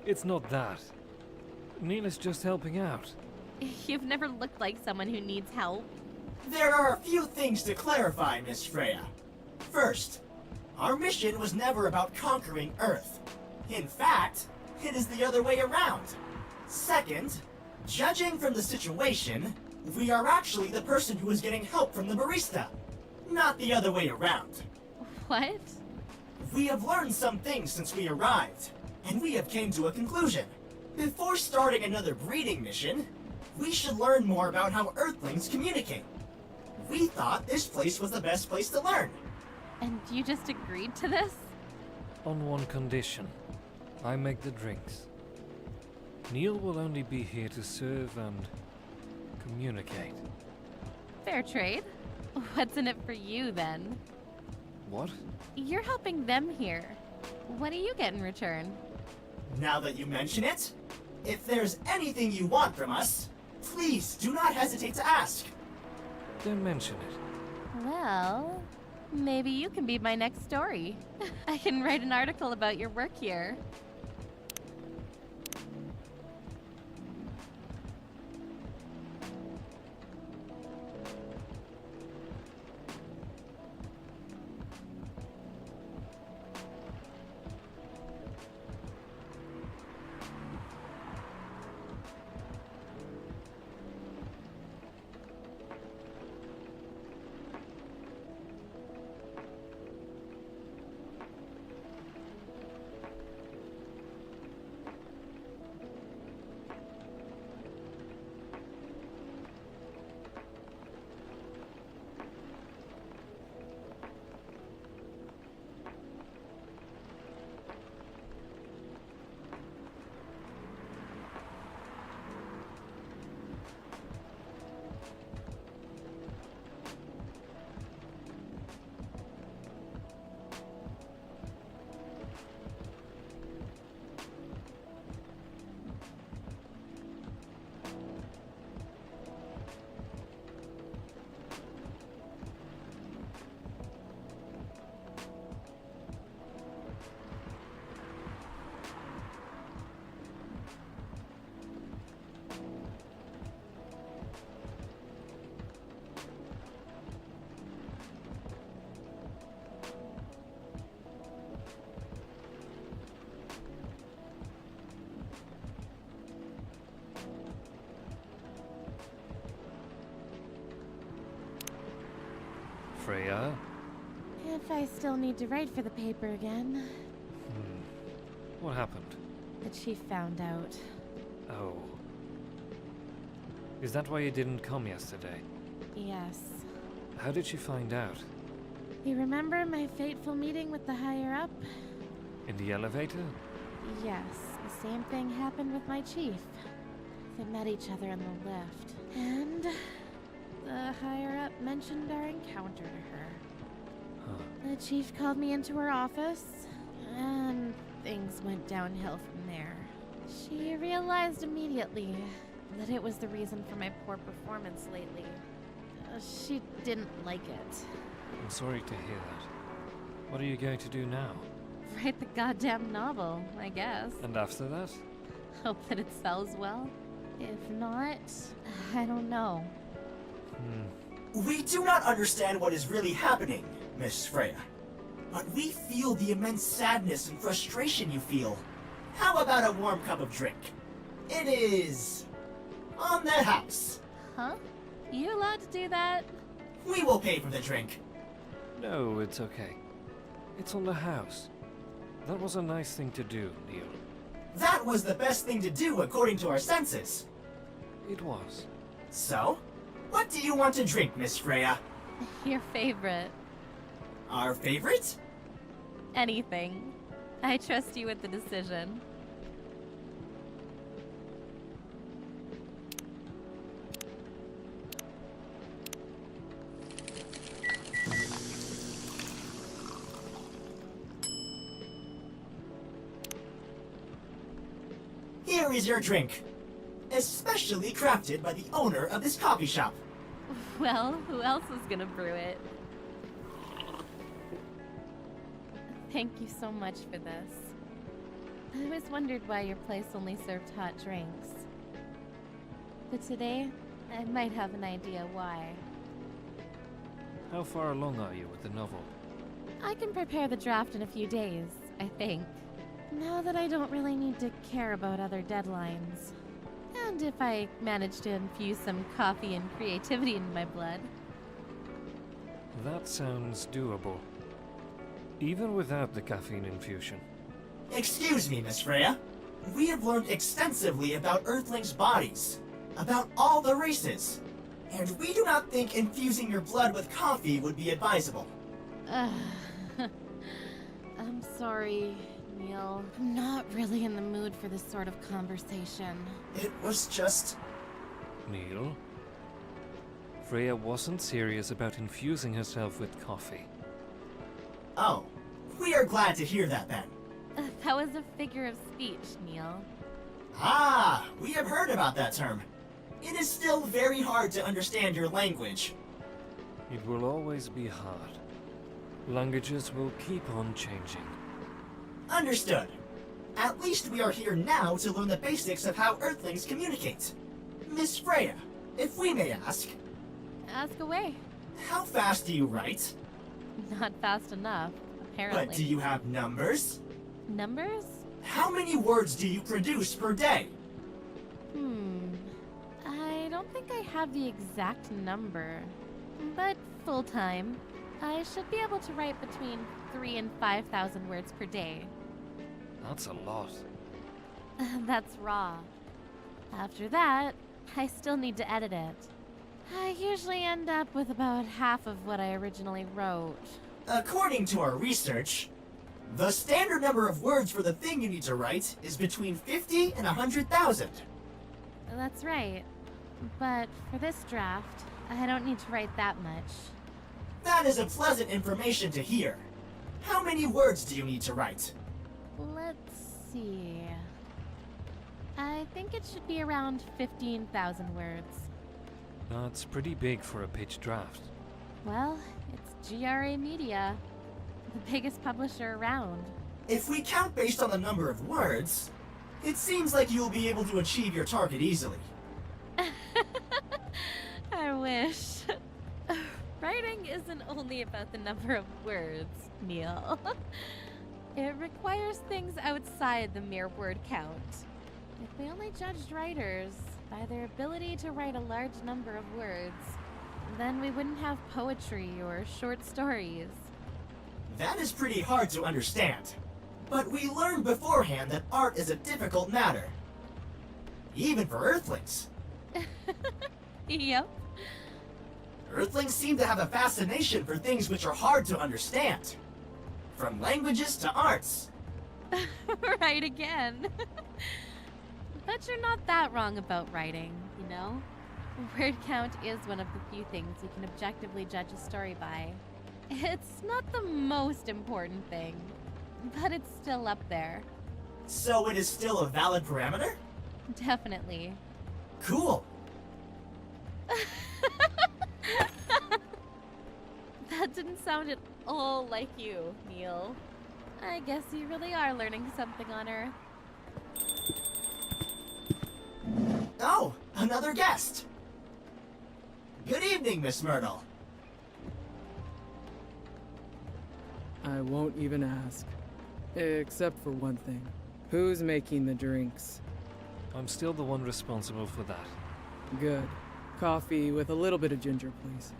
It's not that. Neil is just helping out. You've never looked like someone who needs help. There are a few things to clarify, Miss Freya. First, our mission was never about conquering Earth. In fact, it is the other way around. Second, judging from the situation, we are actually the person who is getting help from the barista, not the other way around. What? We have learned some things since we arrived, and we have came to a conclusion. Before starting another breeding mission, we should learn more about how Earthlings communicate. We thought this place was the best place to learn. And you just agreed to this? On one condition. I make the drinks. Neil will only be here to serve and communicate. Fair trade. What's in it for you, then? What? You're helping them here. What do you get in return? Now that you mention it, If there's anything you want from us, please do not hesitate to ask. Don't mention it. Well, maybe you can be my next story. I can write an article about your work here. Freya? If I still need to write for the paper again. What happened? The chief found out. Oh. Is that why you didn't come yesterday? Yes. How did she find out? You remember my fateful meeting with the higher-up? In the elevator? Yes, the same thing happened with my chief. They met each other in the lift. And the higher-up mentioned our encounter to her. Huh. The chief called me into her office, and things went downhill from there. She realized immediately that it was the reason for my poor performance lately. She didn't like it. I'm sorry to hear that. What are you going to do now? Write the goddamn novel, I guess. And after that? Hope that it sells well. If not, I don't know. We do not understand what is really happening, Miss Freya. But we feel the immense sadness and frustration you feel. How about a warm cup of drink? It is on the house. Huh? You allowed to do that? We will pay for the drink. No, it's okay. It's on the house. That was a nice thing to do, Neil. That was the best thing to do according to our senses. It was. So, what do you want to drink, Miss Freya? Your favorite. Our favorite? Anything. I trust you with the decision. Here is your drink. Especially crafted by the owner of this coffee shop. Well, who else was gonna brew it? Thank you so much for this. I always wondered why your place only served hot drinks. But today, I might have an idea why. How far along are you with the novel? I can prepare the draft in a few days, I think. Now that I don't really need to care about other deadlines. And if I manage to infuse some coffee and creativity in my blood. That sounds doable. Even without the caffeine infusion. Excuse me, Miss Freya. We have learned extensively about Earthlings' bodies, about all the races, and we do not think infusing your blood with coffee would be advisable. I'm sorry, Neil. I'm not really in the mood for this sort of conversation. It was just... Neil? Freya wasn't serious about infusing herself with coffee. Oh, we are glad to hear that then. That was a figure of speech, Neil. Ah, we have heard about that term. It is still very hard to understand your language. It will always be hard. Languages will keep on changing. Understood. At least we are here now to learn the basics of how Earthlings communicate. Miss Freya, if we may ask, Ask away. how fast do you write? Not fast enough, apparently. But do you have numbers? Numbers? How many words do you produce per day? I don't think I have the exact number. But full-time, I should be able to write between 3,000 and 5,000 words per day. That's a lot. That's raw. After that, I still need to edit it. I usually end up with about half of what I originally wrote. According to our research, the standard number of words for the thing you need to write is between 50 and 100,000. That's right. But for this draft, I don't need to write that much. That is a pleasant information to hear. How many words do you need to write? Let's see. I think it should be around 15,000 words. That's pretty big for a pitch draft. Well, it's GRA Media, the biggest publisher around. If we count based on the number of words, it seems like you'll be able to achieve your target easily. I wish. Writing isn't only about the number of words, Neil. It requires things outside the mere word count. If we only judged writers by their ability to write a large number of words, then we wouldn't have poetry or short stories. That is pretty hard to understand. But we learned beforehand that art is a difficult matter. Even for Earthlings. Yep. Earthlings seem to have a fascination for things which are hard to understand. From languages to arts. Right again. But you're not that wrong about writing, you know? Word count is one of the few things you can objectively judge a story by. It's not the most important thing, but it's still up there. So it is still a valid parameter? Definitely. Cool. That didn't sound at all like you, Neil. I guess you really are learning something on Earth. Oh, another guest. Good evening, Miss Myrtle. I won't even ask. Except for one thing. Who's making the drinks? I'm still the one responsible for that. Good. Coffee with a little bit of ginger, please.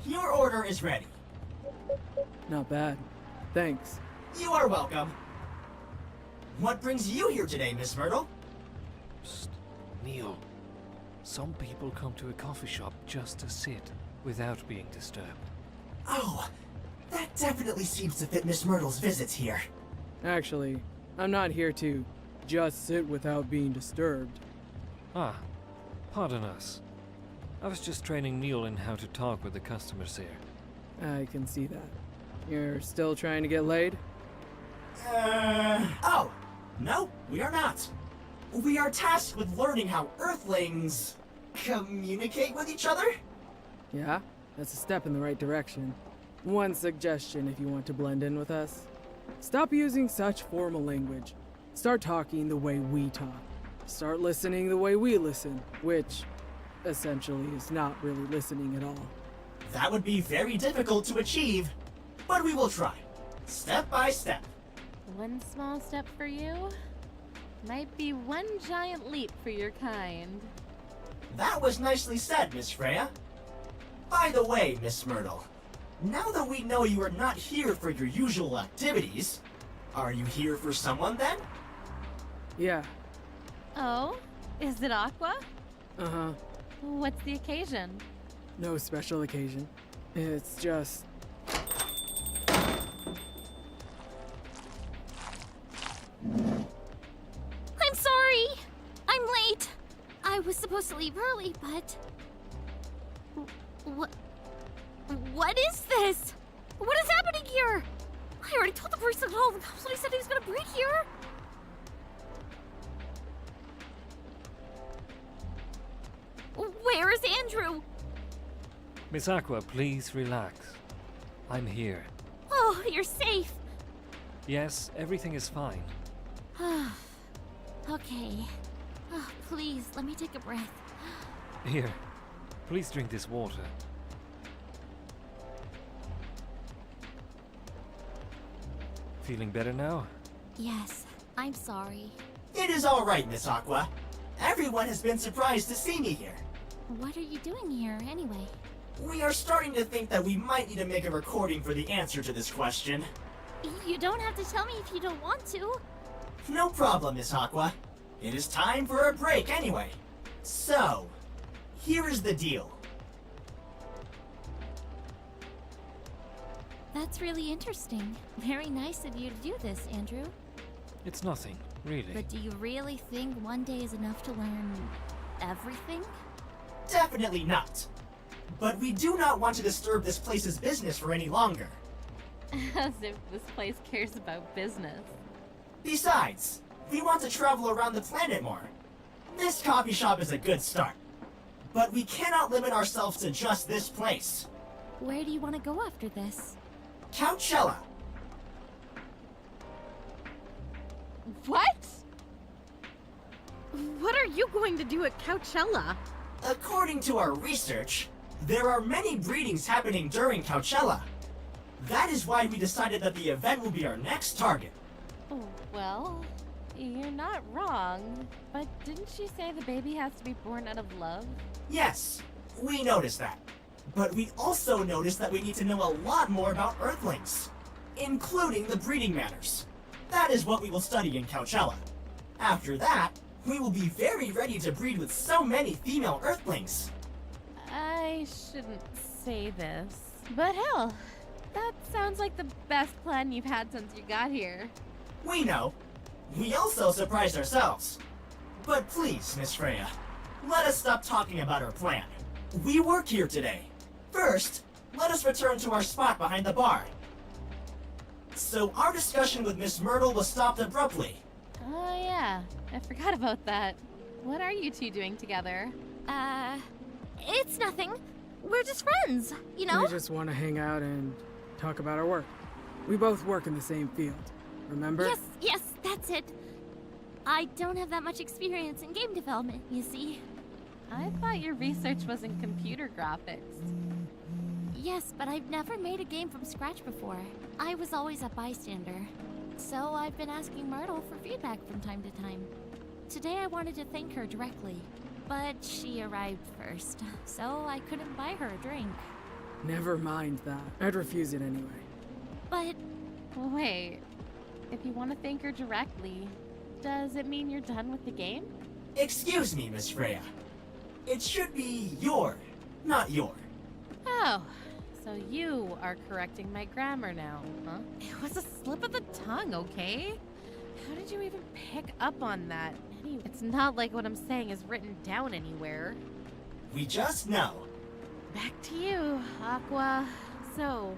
Your order is ready. Not bad. Thanks. You are welcome. What brings you here today, Miss Myrtle? Psst. Neil. Some people come to a coffee shop just to sit, without being disturbed. Oh, that definitely seems to fit Miss Myrtle's visits here. Actually, I'm not here to just sit without being disturbed. Ah, pardon us. I was just training Neil in how to talk with the customers here. I can see that. You're still trying to get laid? Oh, no, we are not. We are tasked with learning how Earthlings communicate with each other? Yeah, that's a step in the right direction. One suggestion if you want to blend in with us. Stop using such formal language. Start talking the way we talk. Start listening the way we listen, which essentially is not really listening at all. That would be very difficult to achieve, but we will try, step by step. One small step for you might be one giant leap for your kind. That was nicely said, Miss Freya. By the way, Miss Myrtle, now that we know you are not here for your usual activities, are you here for someone then? Yeah, Oh, is it Aqua? uh-huh. What's the occasion? No special occasion. It's just... leave early, but... What is this? What is happening here? I already told the person at all the cops when he said he was gonna break here. Where is Andrew? Miss Aqua, please relax. I'm here. Oh, you're safe. Yes, everything is fine. Okay. Oh, please, let me take a breath. Here, please drink this water. Feeling better now? Yes, I'm sorry. It is all right, Miss Aqua. Everyone has been surprised to see me here. What are you doing here, anyway? We are starting to think that we might need to make a recording for the answer to this question. You don't have to tell me if you don't want to. No problem, Miss Aqua. It is time for a break anyway. So, here is the deal. That's really interesting. Very nice of you to do this, Andrew. It's nothing, really. But do you really think one day is enough to learn everything? Definitely not. But we do not want to disturb this place's business for any longer. As if this place cares about business. Besides, we want to travel around the planet more. This coffee shop is a good start. But we cannot limit ourselves to just this place. Where do you want to go after this? Coachella. What? What are you going to do at Coachella? According to our research, there are many breedings happening during Coachella. That is why we decided that the event will be our next target. Well, you're not wrong. But didn't she say the baby has to be born out of love? Yes, we noticed that. But we also noticed that we need to know a lot more about Earthlings, including the breeding manners. That is what we will study in Coachella. After that, we will be very ready to breed with so many female Earthlings. I shouldn't say this, but hell, that sounds like the best plan you've had since you got here. We know. We also surprised ourselves. But please, Miss Freya, let us stop talking about our plan. We work here today. First, let us return to our spot behind the bar. So our discussion with Miss Myrtle was stopped abruptly. Oh yeah, I forgot about that. What are you two doing together? It's nothing. We're just friends, you know? We just want to hang out and talk about our work. We both work in the same field, remember? Yes, that's it. I don't have that much experience in game development, you see. I thought your research was in computer graphics. Yes, but I've never made a game from scratch before. I was always a bystander. So I've been asking Myrtle for feedback from time to time. Today I wanted to thank her directly, but she arrived first, so I couldn't buy her a drink. Never mind that. I'd refuse it anyway. But Wait, if you want to thank her directly, does it mean you're done with the game? Excuse me, Miss Freya. It should be your, not your. Oh, so you are correcting my grammar now, huh? It was a slip of the tongue, okay? How did you even pick up on that? Anyway, it's not like what I'm saying is written down anywhere. We just know. Back to you, Aqua. So,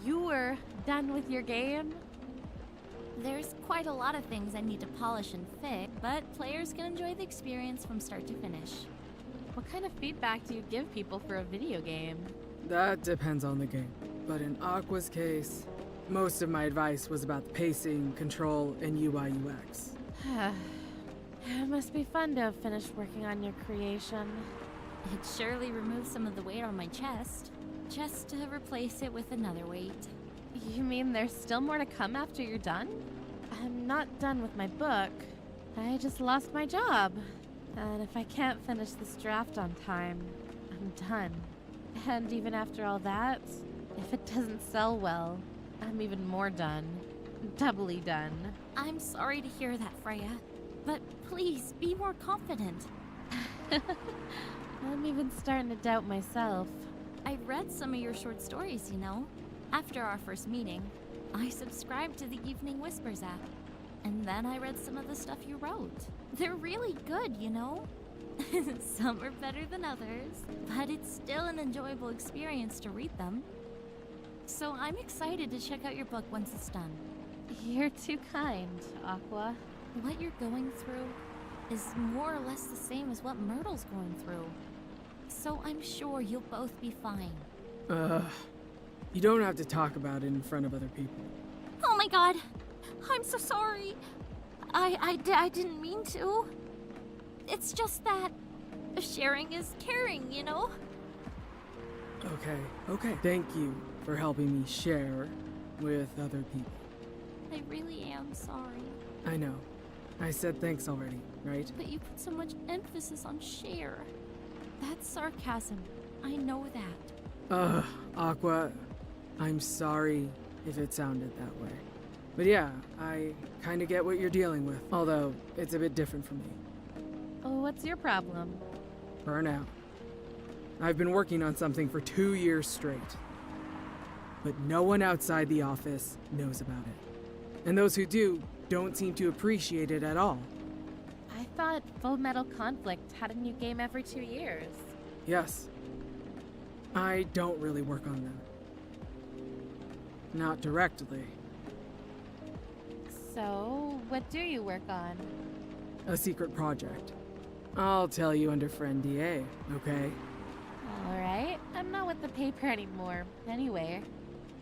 you were done with your game? there's quite a lot of things I need to polish and fix, but players can enjoy the experience from start to finish. What kind of feedback do you give people for a video game? That depends on the game. But in Aqua's case, most of my advice was about the pacing, control, and UI UX. It must be fun to have finished working on your creation. It surely removes some of the weight on my chest, just to replace it with another weight. You mean there's still more to come after you're done? I'm not done with my book. I just lost my job. And if I can't finish this draft on time, I'm done. And even after all that, if it doesn't sell well, I'm even more done. Doubly done. I'm sorry to hear that, Freya, but please be more confident. I'm even starting to doubt myself. I read some of your short stories, you know. After our first meeting, I subscribed to the Evening Whispers app. And then I read some of the stuff you wrote. They're really good, you know? Some are better than others, but it's still an enjoyable experience to read them. So I'm excited to check out your book once it's done. You're too kind, Aqua. What you're going through is more or less the same as what Myrtle's going through. So I'm sure you'll both be fine. You don't have to talk about it in front of other people. Oh my god! I'm so sorry! I didn't mean to. It's just that sharing is caring, you know? Okay. Thank you for helping me share with other people. I really am sorry. I know. I said thanks already, right? But you put so much emphasis on share. That's sarcasm. I know that. Aqua, I'm sorry if it sounded that way. But yeah, I kinda get what you're dealing with, although it's a bit different for me. Oh, what's your problem? Burnout. I've been working on something for 2 years straight. But no one outside the office knows about it. And those who do don't seem to appreciate it at all. I thought Full Metal Conflict had a new game every 2 years. Yes. I don't really work on them. Not directly. So, what do you work on? A secret project. I'll tell you under for NDA, okay? Alright, I'm not with the paper anymore. Anyway.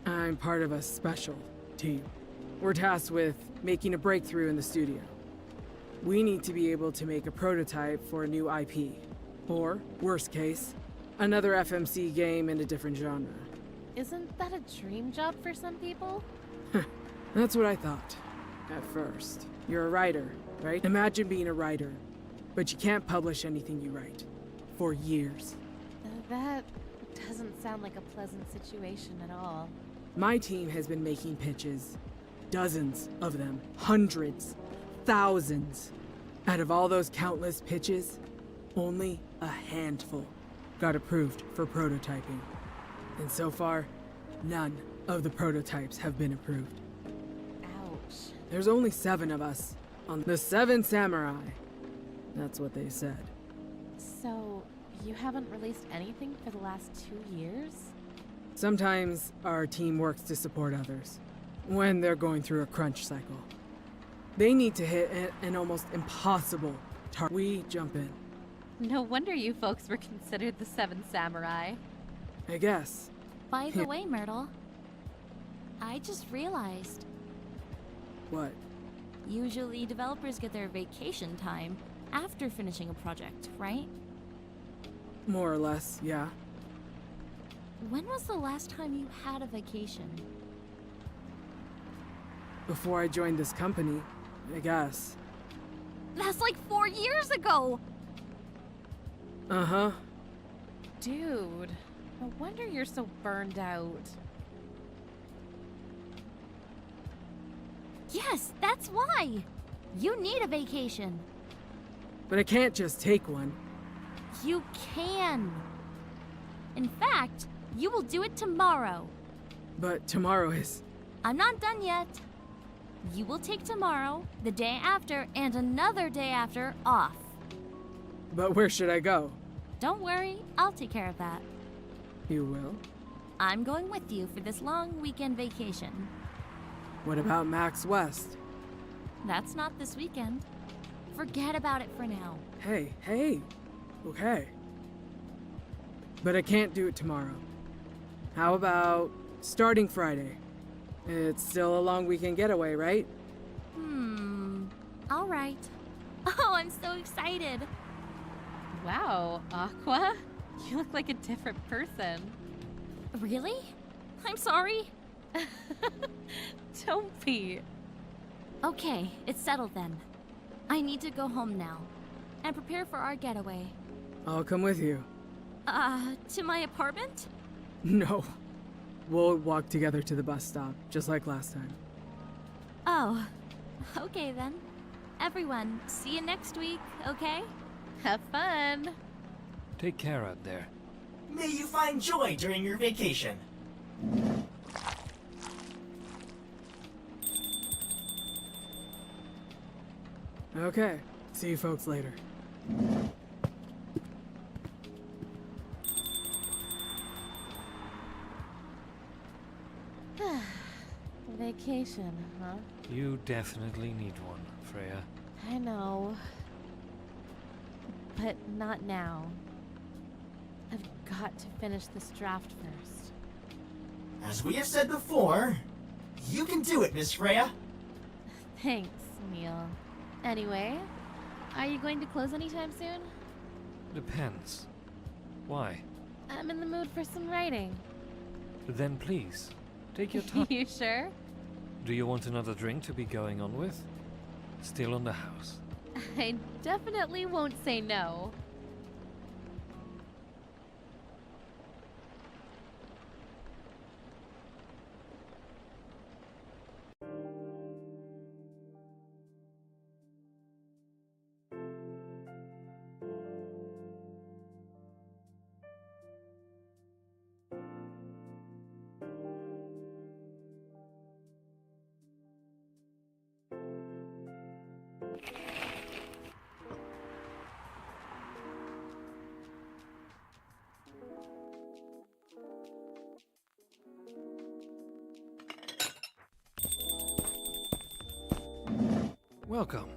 I'm part of a special team. We're tasked with making a breakthrough in the studio. We need to be able to make a prototype for a new IP. Or, worst case, another FMC game in a different genre. Isn't that a dream job for some people? That's what I thought. At first. You're a writer, right? Imagine being a writer, but you can't publish anything you write. For years. That doesn't sound like a pleasant situation at all. My team has been making pitches. Dozens of them. Hundreds. Thousands. Out of all those countless pitches, only a handful got approved for prototyping. And so far, none of the prototypes have been approved. Ouch. There's only 7 of us on the 7 Samurai. That's what they said. So, you haven't released anything for the last 2 years? Sometimes our team works to support others when they're going through a crunch cycle. They need to hit an almost impossible target. We jump in. No wonder you folks were considered the 7 Samurai. I guess. By the way, Myrtle, I just realized. What? Usually developers get their vacation time after finishing a project, right? More or less, yeah. When was the last time you had a vacation? Before I joined this company, I guess. That's like 4 years ago! Uh-huh. Dude, no wonder you're so burned out. Yes, that's why! You need a vacation. But I can't just take one. You can. In fact, you will do it tomorrow. But tomorrow is... I'm not done yet. You will take tomorrow, the day after, and another day after off. But where should I go? Don't worry, I'll take care of that. You will? I'm going with you for this long weekend vacation. What about Max West? That's not this weekend. Forget about it for now. Hey. Okay. But I can't do it tomorrow. How about starting Friday? It's still a long weekend getaway, right? All right. Oh, I'm so excited. Wow, Aqua, you look like a different person. Really? I'm sorry. Don't be. Okay, it's settled then. I need to go home now and prepare for our getaway. I'll come with you. To my apartment? No. We'll walk together to the bus stop, just like last time. Oh, okay then. Everyone, see you next week, okay? Have fun. Take care out there. May you find joy during your vacation. Okay. See you folks later. Vacation, huh? You definitely need one, Freya. I know. But not now. I've got to finish this draft first. As we have said before, you can do it, Miss Freya. Thanks, Neil. Anyway, are you going to close anytime soon? Depends. Why? I'm in the mood for some writing. Then please, take your time. You sure? Do you want another drink to be going on with? Still on the house. I definitely won't say no. Welcome.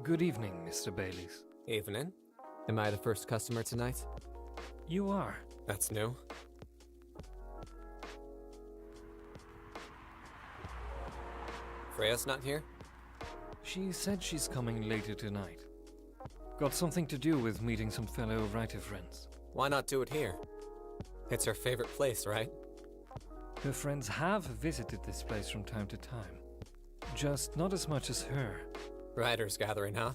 Good evening, Mr. Baileys. Evening. Am I the first customer tonight? You are. That's new. Freya's not here? She said she's coming later tonight. Got something to do with meeting some fellow writer friends. Why not do it here? It's her favorite place, right? Her friends have visited this place from time to time. Just not as much as her. Writers gathering, huh?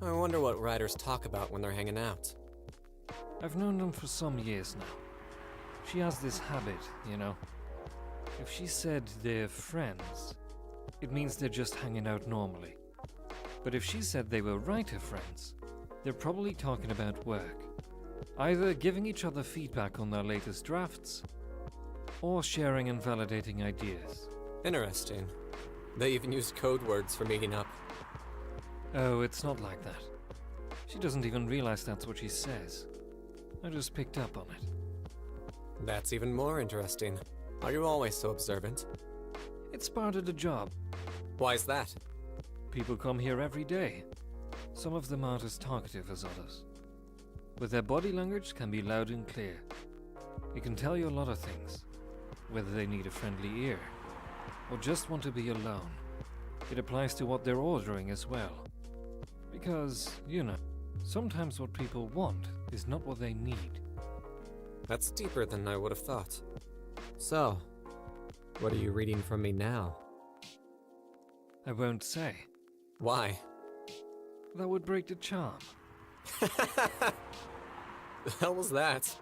I wonder what writers talk about when they're hanging out. I've known them for some years now. She has this habit, you know. If she said they're friends, it means they're just hanging out normally. But if she said they were writer friends, they're probably talking about work. Either giving each other feedback on their latest drafts, or sharing and validating ideas. Interesting. They even use code words for meeting up. Oh, it's not like that. She doesn't even realize that's what she says. I just picked up on it. That's even more interesting. Are you always so observant? It's part of the job. Why's that? People come here every day. Some of them aren't as talkative as others. But their body language can be loud and clear. It can tell you a lot of things. Whether they need a friendly ear, or just want to be alone. It applies to what they're ordering as well. Because, you know, sometimes what people want is not what they need. That's deeper than I would have thought. So, what are you reading from me now? I won't say. Why? That would break the charm. The hell was that?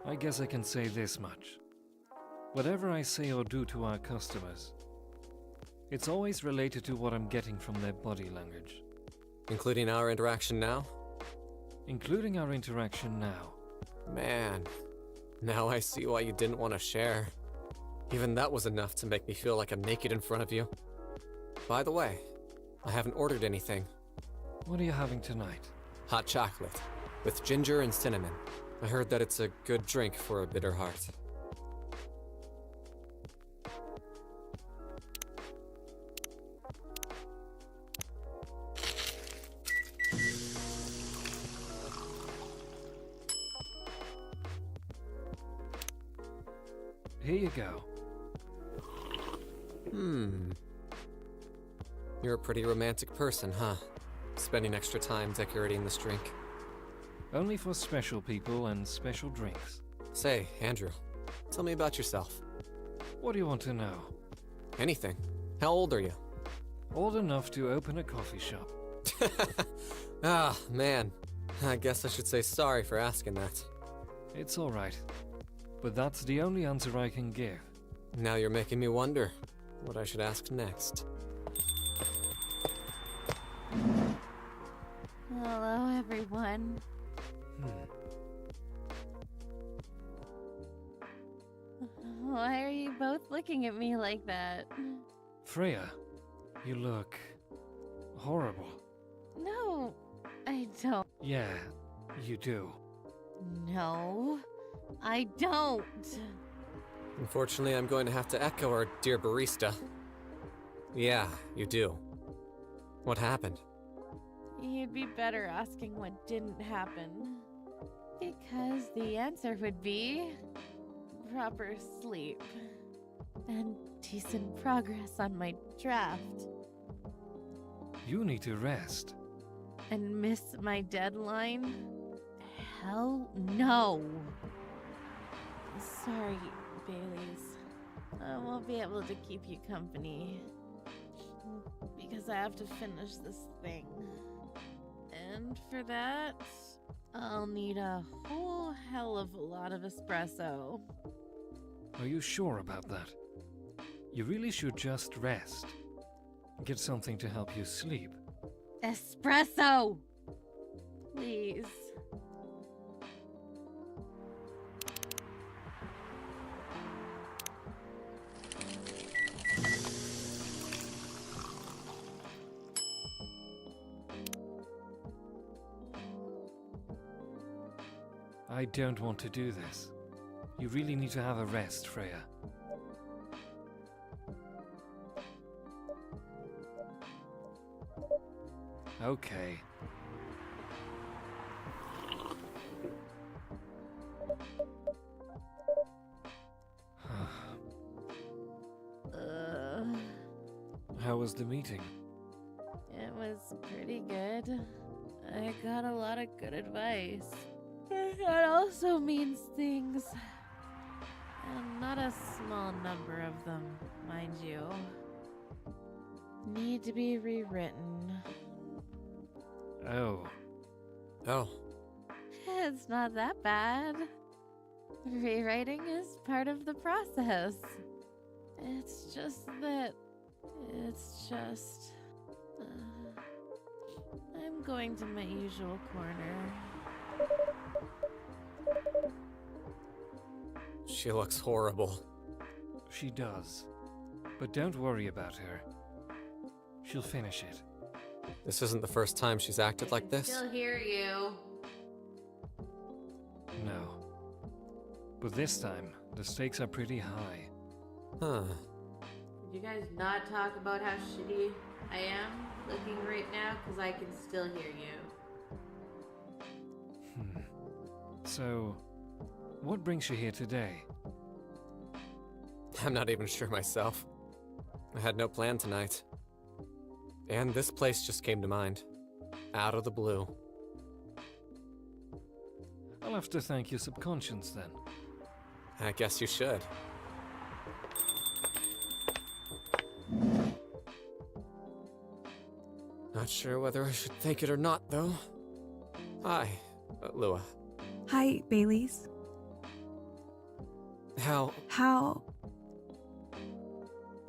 I guess I can say this much. Whatever I say or do to our customers, it's always related to what I'm getting from their body language. Including our interaction now? Including our interaction now. Man, now I see why you didn't want to share. Even that was enough to make me feel like I'm naked in front of you. By the way, I haven't ordered anything. What are you having tonight? Hot chocolate, with ginger and cinnamon. I heard that it's a good drink for a bitter heart. Here you go. You're a pretty romantic person, huh? Spending extra time decorating this drink. Only for special people and special drinks. Say, Andrew, tell me about yourself. What do you want to know? Anything. How old are you? Old enough to open a coffee shop. Ah, man. I guess I should say sorry for asking that. It's all right. But that's the only answer I can give. Now you're making me wonder what I should ask next. Hello, everyone. Why are you both looking at me like that? Freya, you look horrible. No, I don't. Yeah, you do. No, I don't. Unfortunately, I'm going to have to echo our dear barista. Yeah, you do. What happened? You'd be better asking what didn't happen. Because the answer would be proper sleep and decent progress on my draft. You need to rest. And miss my deadline? Hell no. Sorry, Baileys. I won't be able to keep you company. Because I have to finish this thing. And for that, I'll need a whole hell of a lot of espresso. Are you sure about that? You really should just rest. Get something to help you sleep. Espresso! Please. I don't want to do this. You really need to have a rest, Freya. Okay. How was the meeting? It was pretty good. I got a lot of good advice. That also means things. And not a small number of them, mind you. Need to be rewritten. Oh. Oh, It's not that bad. Rewriting is part of the process. It's just that. I'm going to my usual corner. she looks horrible. She does. But don't worry about her. She'll finish it. This isn't the first time she's acted like this. Still hear you. No. But this time, the stakes are pretty high. Huh. Could you guys not talk about how shitty I am looking right now? Because I can still hear you. So, what brings you here today? I'm not even sure myself. I had no plan tonight. And this place just came to mind. Out of the blue. I'll have to thank your subconscious then. I guess you should. Not sure whether I should thank it or not, though. Hi, Lua. Hi, Baileys. How?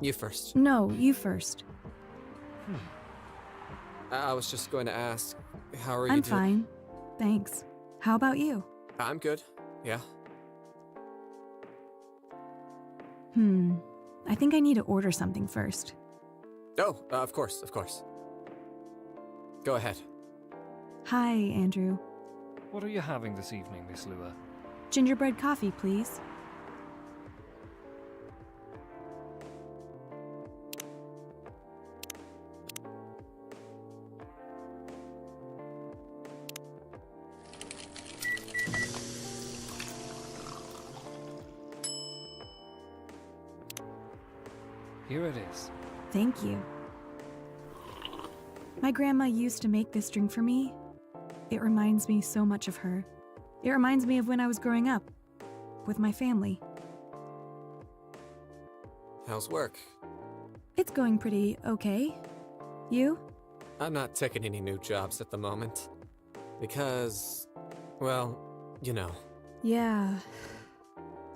You first. No, you first. I was just going to ask, how are you I'm doing? fine. Thanks. How about you? I'm good, yeah. I think I need to order something first. Oh, of course. Go ahead. Hi, Andrew. What are you having this evening, Miss Lua? Gingerbread coffee, please. Here it is. Thank you. My grandma used to make this drink for me. It reminds me so much of her. It reminds me of when I was growing up, with my family. How's work? It's going pretty okay. You? I'm not taking any new jobs at the moment. Because, well, you know. Yeah.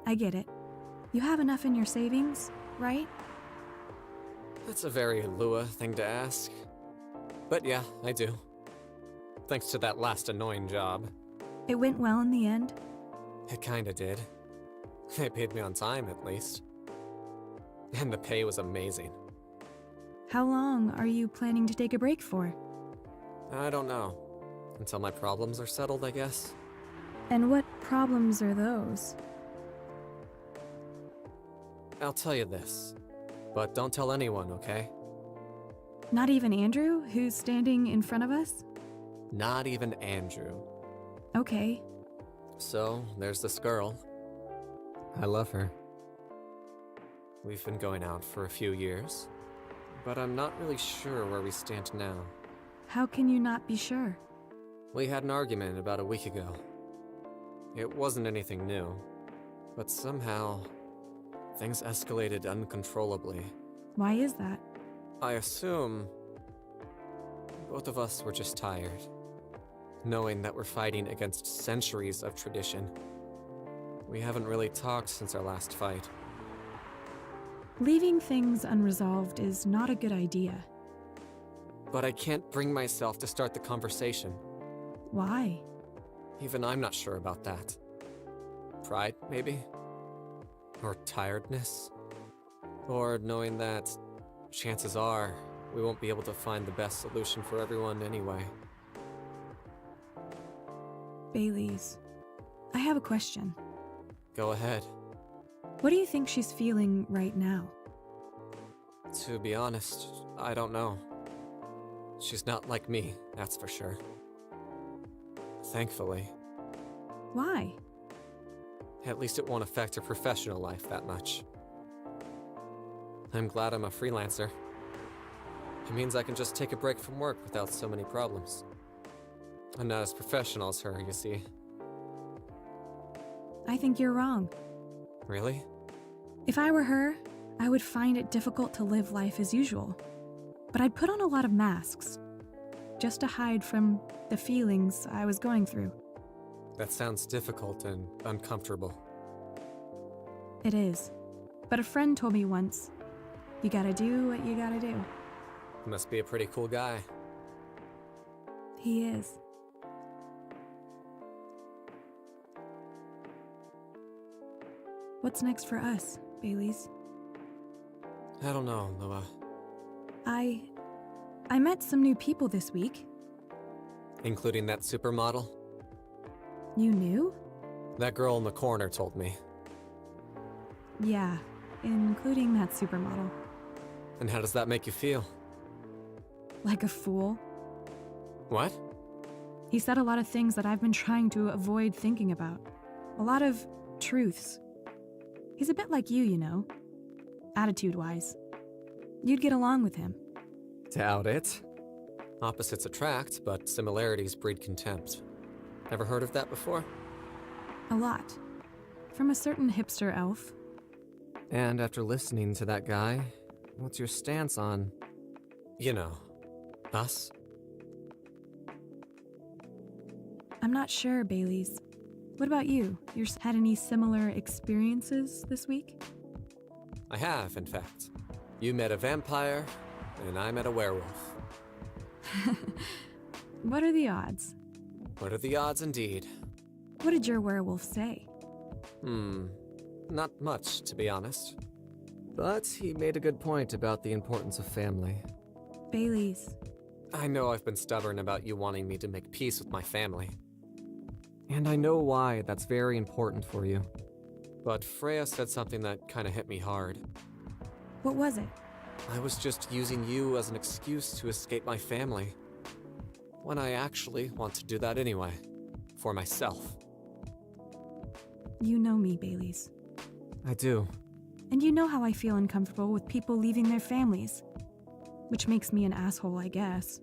I get it. You have enough in your savings, right? That's a very Lua thing to ask. But yeah, I do. Thanks to that last annoying job. It went well in the end. It kinda did. They paid me on time, at least. And the pay was amazing. How long are you planning to take a break for? I don't know. Until my problems are settled, I guess. And what problems are those? I'll tell you this. But don't tell anyone, okay? Not even Andrew, who's standing in front of us? Not even Andrew. Okay. So, there's this girl. I love her. We've been going out for a few years, but I'm not really sure where we stand now. How can you not be sure? We had an argument about a week ago. It wasn't anything new, but somehow, things escalated uncontrollably. Why is that? I assume both of us were just tired, knowing that we're fighting against centuries of tradition. We haven't really talked since our last fight. Leaving things unresolved is not a good idea. But I can't bring myself to start the conversation. Why? Even I'm not sure about that. Pride, maybe? Or tiredness? Or knowing that chances are we won't be able to find the best solution for everyone anyway. Baileys, I have a question. Go ahead. What do you think she's feeling right now? To be honest, I don't know. She's not like me, that's for sure. Thankfully. Why? At least it won't affect her professional life that much. I'm glad I'm a freelancer. It means I can just take a break from work without so many problems. I'm not as professional as her, you see. I think you're wrong. Really? If I were her, I would find it difficult to live life as usual. But I'd put on a lot of masks, just to hide from the feelings I was going through. That sounds difficult and uncomfortable. It is. But a friend told me once, you gotta do what you gotta do. He must be a pretty cool guy. He is. What's next for us, Baileys? I don't know, Lua. I met some new people this week. Including that supermodel? You knew? That girl in the corner told me. Yeah, including that supermodel. And how does that make you feel? Like a fool. What? He said a lot of things that I've been trying to avoid thinking about. A lot of truths. He's a bit like you know. Attitude-wise. You'd get along with him. Doubt it. Opposites attract, but similarities breed contempt. Ever heard of that before? A lot. From a certain hipster elf. And after listening to that guy, what's your stance on, you know, us? I'm not sure, Baileys. What about you? You had any similar experiences this week? I have, in fact. You met a vampire, and I met a werewolf. What are the odds? What are the odds indeed? What did your werewolf say? Not much, to be honest. But he made a good point about the importance of family. Baileys. I know I've been stubborn about you wanting me to make peace with my family. And I know why that's very important for you. But Freya said something that kinda hit me hard. What was it? I was just using you as an excuse to escape my family. When I actually want to do that anyway. For myself. You know me, Baileys. I do. And you know how I feel uncomfortable with people leaving their families. Which makes me an asshole, I guess.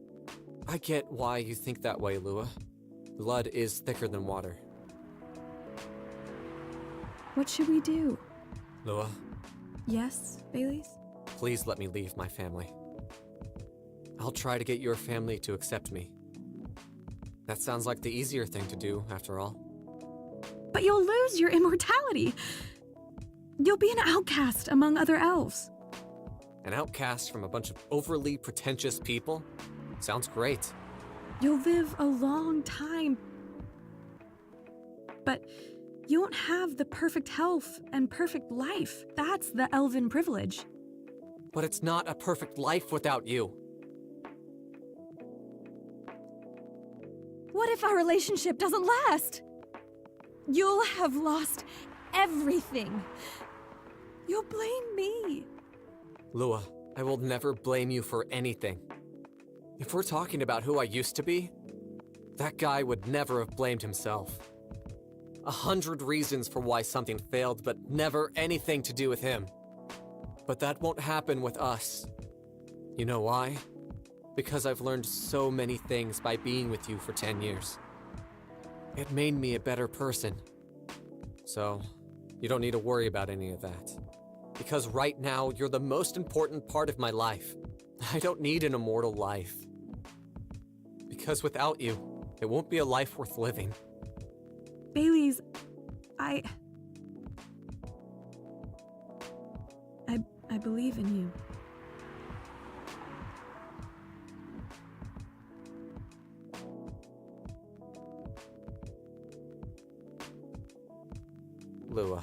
I get why you think that way, Lua. Blood is thicker than water. What should we do? Lua, Yes, Baileys? please let me leave my family. I'll try to get your family to accept me. That sounds like the easier thing to do, after all. But you'll lose your immortality. You'll be an outcast among other elves. An outcast from a bunch of overly pretentious people? Sounds great. You'll live a long time. But you won't have the perfect health and perfect life. That's the elven privilege. But it's not a perfect life without you. What if our relationship doesn't last? You'll have lost everything. You'll blame me. Lua, I will never blame you for anything. If we're talking about who I used to be, that guy would never have blamed himself. 100 reasons for why something failed, but never anything to do with him. But that won't happen with us. You know why? Because I've learned so many things by being with you for 10 years. It made me a better person. So, you don't need to worry about any of that. Because right now, you're the most important part of my life. I don't need an immortal life. Because without you, it won't be a life worth living. Baileys, I believe in you. Lua,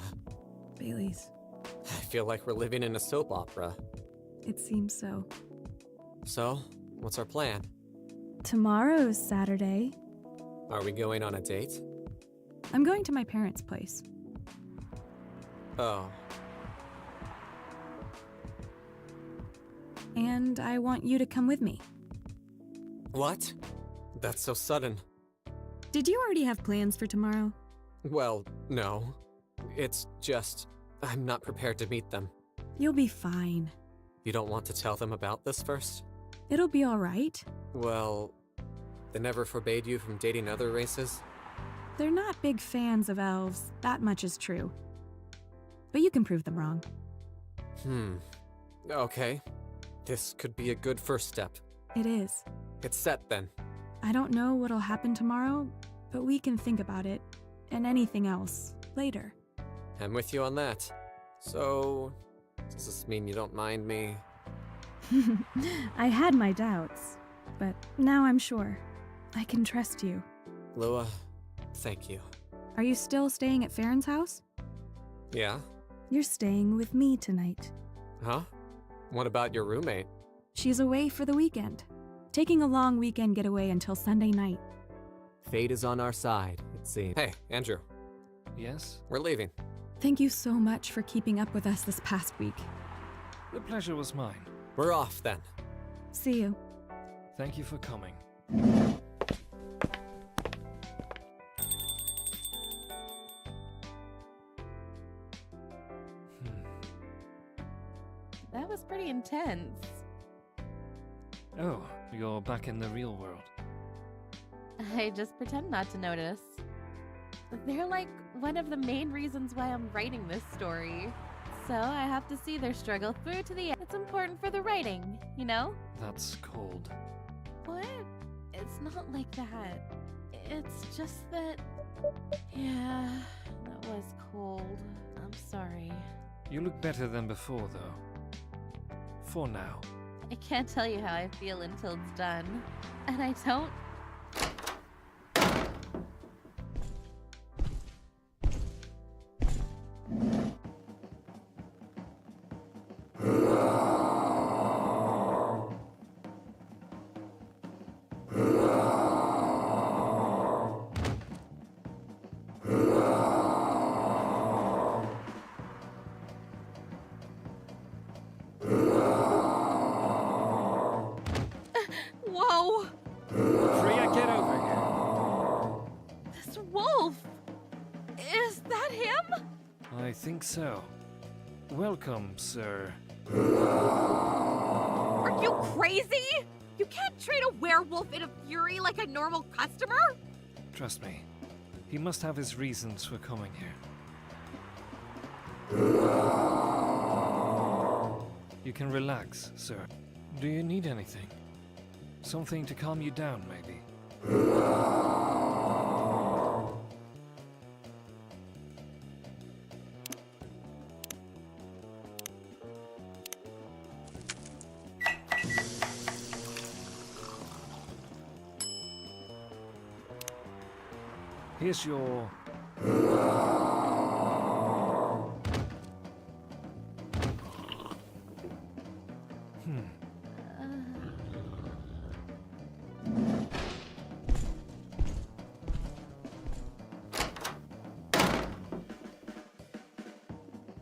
Baileys, I feel like we're living in a soap opera. it seems so. So, what's our plan? Tomorrow's Saturday. Are we going on a date? I'm going to my parents' place. Oh, And I want you to come with me. What? That's so sudden. Did you already have plans for tomorrow? Well, no. It's just, I'm not prepared to meet them. You'll be fine. You don't want to tell them about this first? It'll be all right. Well, they never forbade you from dating other races? They're not big fans of elves, that much is true. But you can prove them wrong. Okay. This could be a good first step. It is. It's set then. I don't know what'll happen tomorrow, but we can think about it, and anything else, later. I'm with you on that. So, does this mean you don't mind me? I had my doubts, but now I'm sure. I can trust you. Lua, thank you. Are you still staying at Farron's house? Yeah? You're staying with me tonight. Huh? What about your roommate? She's away for the weekend, taking a long weekend getaway until Sunday night. Fate is on our side, it seems. Hey, Andrew. Yes? We're leaving. Thank you so much for keeping up with us this past week. The pleasure was mine. We're off then. See you. Thank you for coming. That was pretty intense. Oh, you're back in the real world. I just pretend not to notice. They're like one of the main reasons why I'm writing this story. So I have to see their struggle through to the end. It's important for the writing, you know? That's cold. What? It's not like that. It's just that... Yeah, that was cold. I'm sorry. You look better than before, though. For now. I can't tell you how I feel until it's done. And I don't... Whoa! Freya, get over here! This wolf! Is that him? I think so. Welcome, sir. Are you crazy? You can't treat a werewolf in a fury like a normal customer? Trust me. He must have his reasons for coming here. You can relax, sir. Do you need anything? Something to calm you down, maybe? Here's your...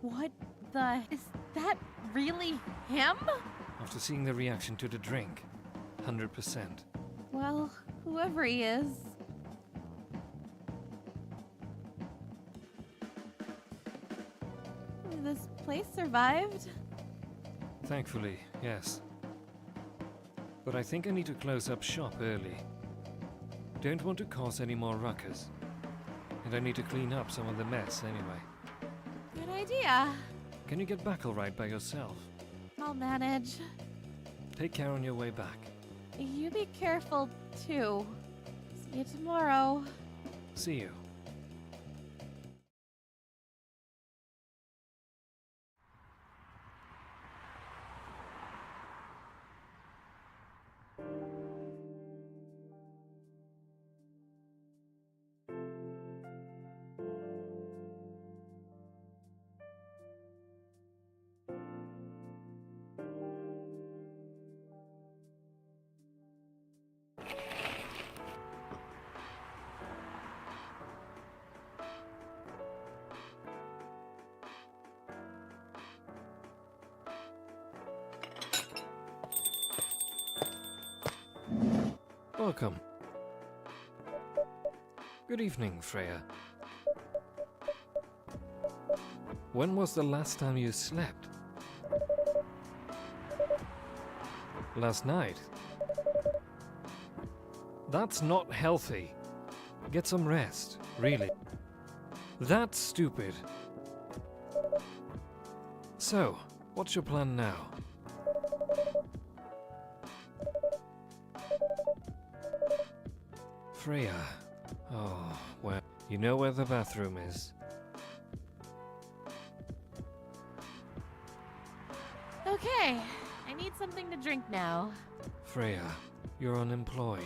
What the... Is that really him? After seeing the reaction to the drink, 100%. Well, whoever he is. This place survived? Thankfully, yes. But I think I need to close up shop early. Don't want to cause any more ruckus. And I need to clean up some of the mess anyway. Good idea. Can you get back all right by yourself? I'll manage. Take care on your way back. You be careful, too. See you tomorrow. See you. Welcome. Good evening, Freya. When was the last time you slept? Last night? That's not healthy. Get some rest, really. That's stupid. So, what's your plan now? Freya. Oh, well, you know where the bathroom is. Okay, I need something to drink now. Freya, you're unemployed.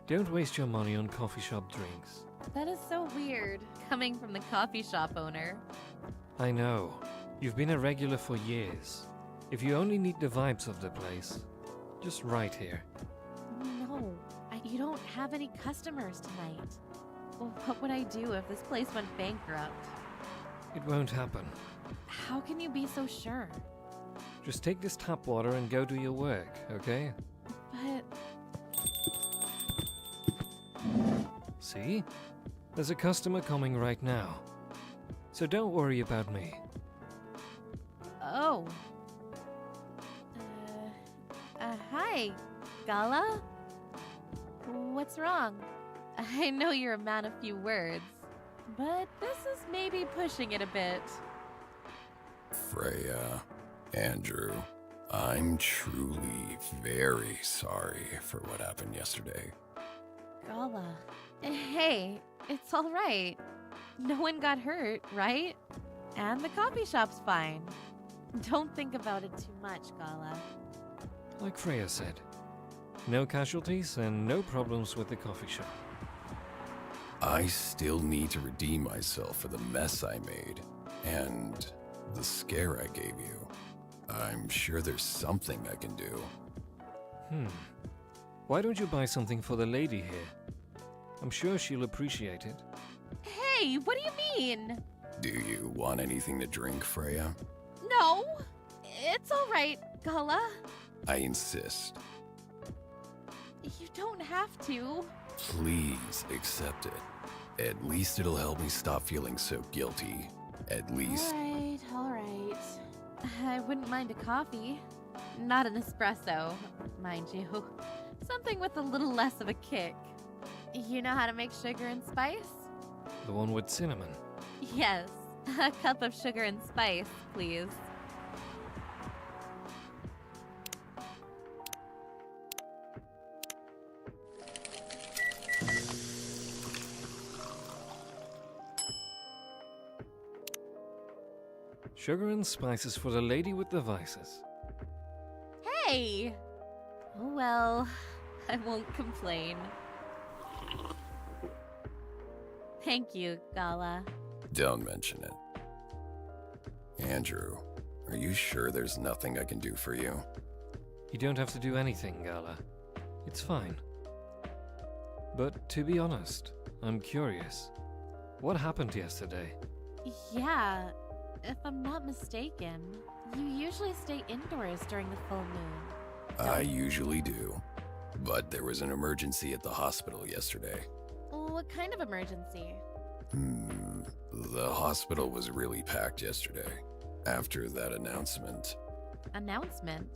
Don't waste your money on coffee shop drinks. That is so weird, coming from the coffee shop owner. I know. You've been a regular for years. If you only need the vibes of the place, just right here. No, you don't have any customers tonight. Well, what would I do if this place went bankrupt? It won't happen. How can you be so sure? Just take this tap water and go do your work, okay? But See? There's a customer coming right now. So don't worry about me. oh. Hi, Gala? What's wrong? I know you're a man of few words, but this is maybe pushing it a bit. Freya, Andrew, I'm truly very sorry for what happened yesterday. Gala. Hey, it's all right. No one got hurt, right? And the coffee shop's fine. Don't think about it too much, Gala. Like Freya said. No casualties and no problems with the coffee shop. I still need to redeem myself for the mess I made and the scare I gave you. I'm sure there's something I can do. Why don't you buy something for the lady here? I'm sure she'll appreciate it. Hey, what do you mean? Do you want anything to drink, Freya? No, it's all right, Gala. I insist. You don't have to. Please accept it. At least it'll help me stop feeling so guilty. At least. All right. I wouldn't mind a coffee. Not an espresso, mind you. Something with a little less of a kick. You know how to make sugar and spice? The one with cinnamon. Yes. A cup of sugar and spice, please. Sugar and spices for the lady with the vices. Hey! Oh well, I won't complain. Thank you, Gala. Don't mention it. Andrew, are you sure there's nothing I can do for you? You don't have to do anything, Gala. It's fine. But to be honest, I'm curious. What happened yesterday? Yeah, if I'm not mistaken, you usually stay indoors during the full moon. I usually do. But there was an emergency at the hospital yesterday. What kind of emergency? The hospital was really packed yesterday. After that announcement. Announcement?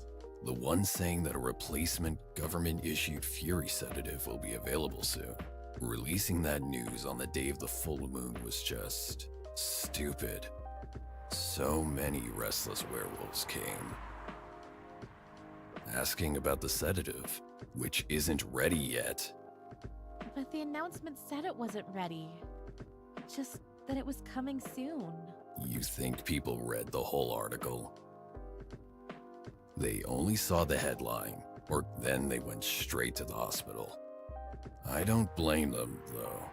The one saying that a replacement government-issued Fury sedative will be available soon. Releasing that news on the day of the full moon was just stupid. So many restless werewolves came. Asking about the sedative, which isn't ready yet. But the announcement said it wasn't ready. Just that it was coming soon. You think people read the whole article? They only saw the headline, or then they went straight to the hospital. I don't blame them, though.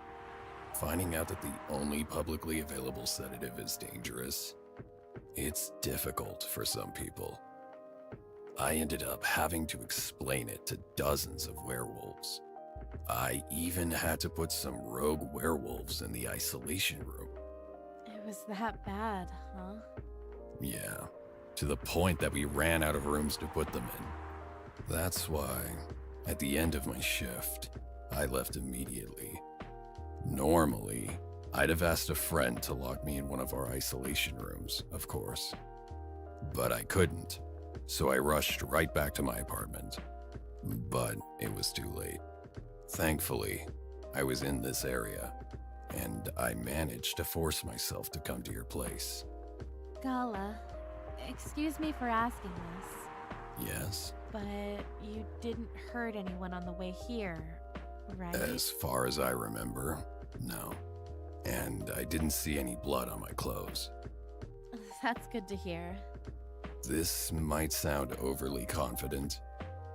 Finding out that the only publicly available sedative is dangerous, it's difficult for some people. I ended up having to explain it to dozens of werewolves. I even had to put some rogue werewolves in the isolation room. It was that bad, huh? Yeah, to the point that we ran out of rooms to put them in. That's why At the end of my shift, I left immediately. Normally, I'd have asked a friend to lock me in one of our isolation rooms, of course. But I couldn't, so I rushed right back to my apartment. But it was too late. Thankfully, I was in this area, and I managed to force myself to come to your place. Gala, excuse me for asking this, Yes? but you didn't hurt anyone on the way here, right? As far as I remember, no. And I didn't see any blood on my clothes. That's good to hear. This might sound overly confident,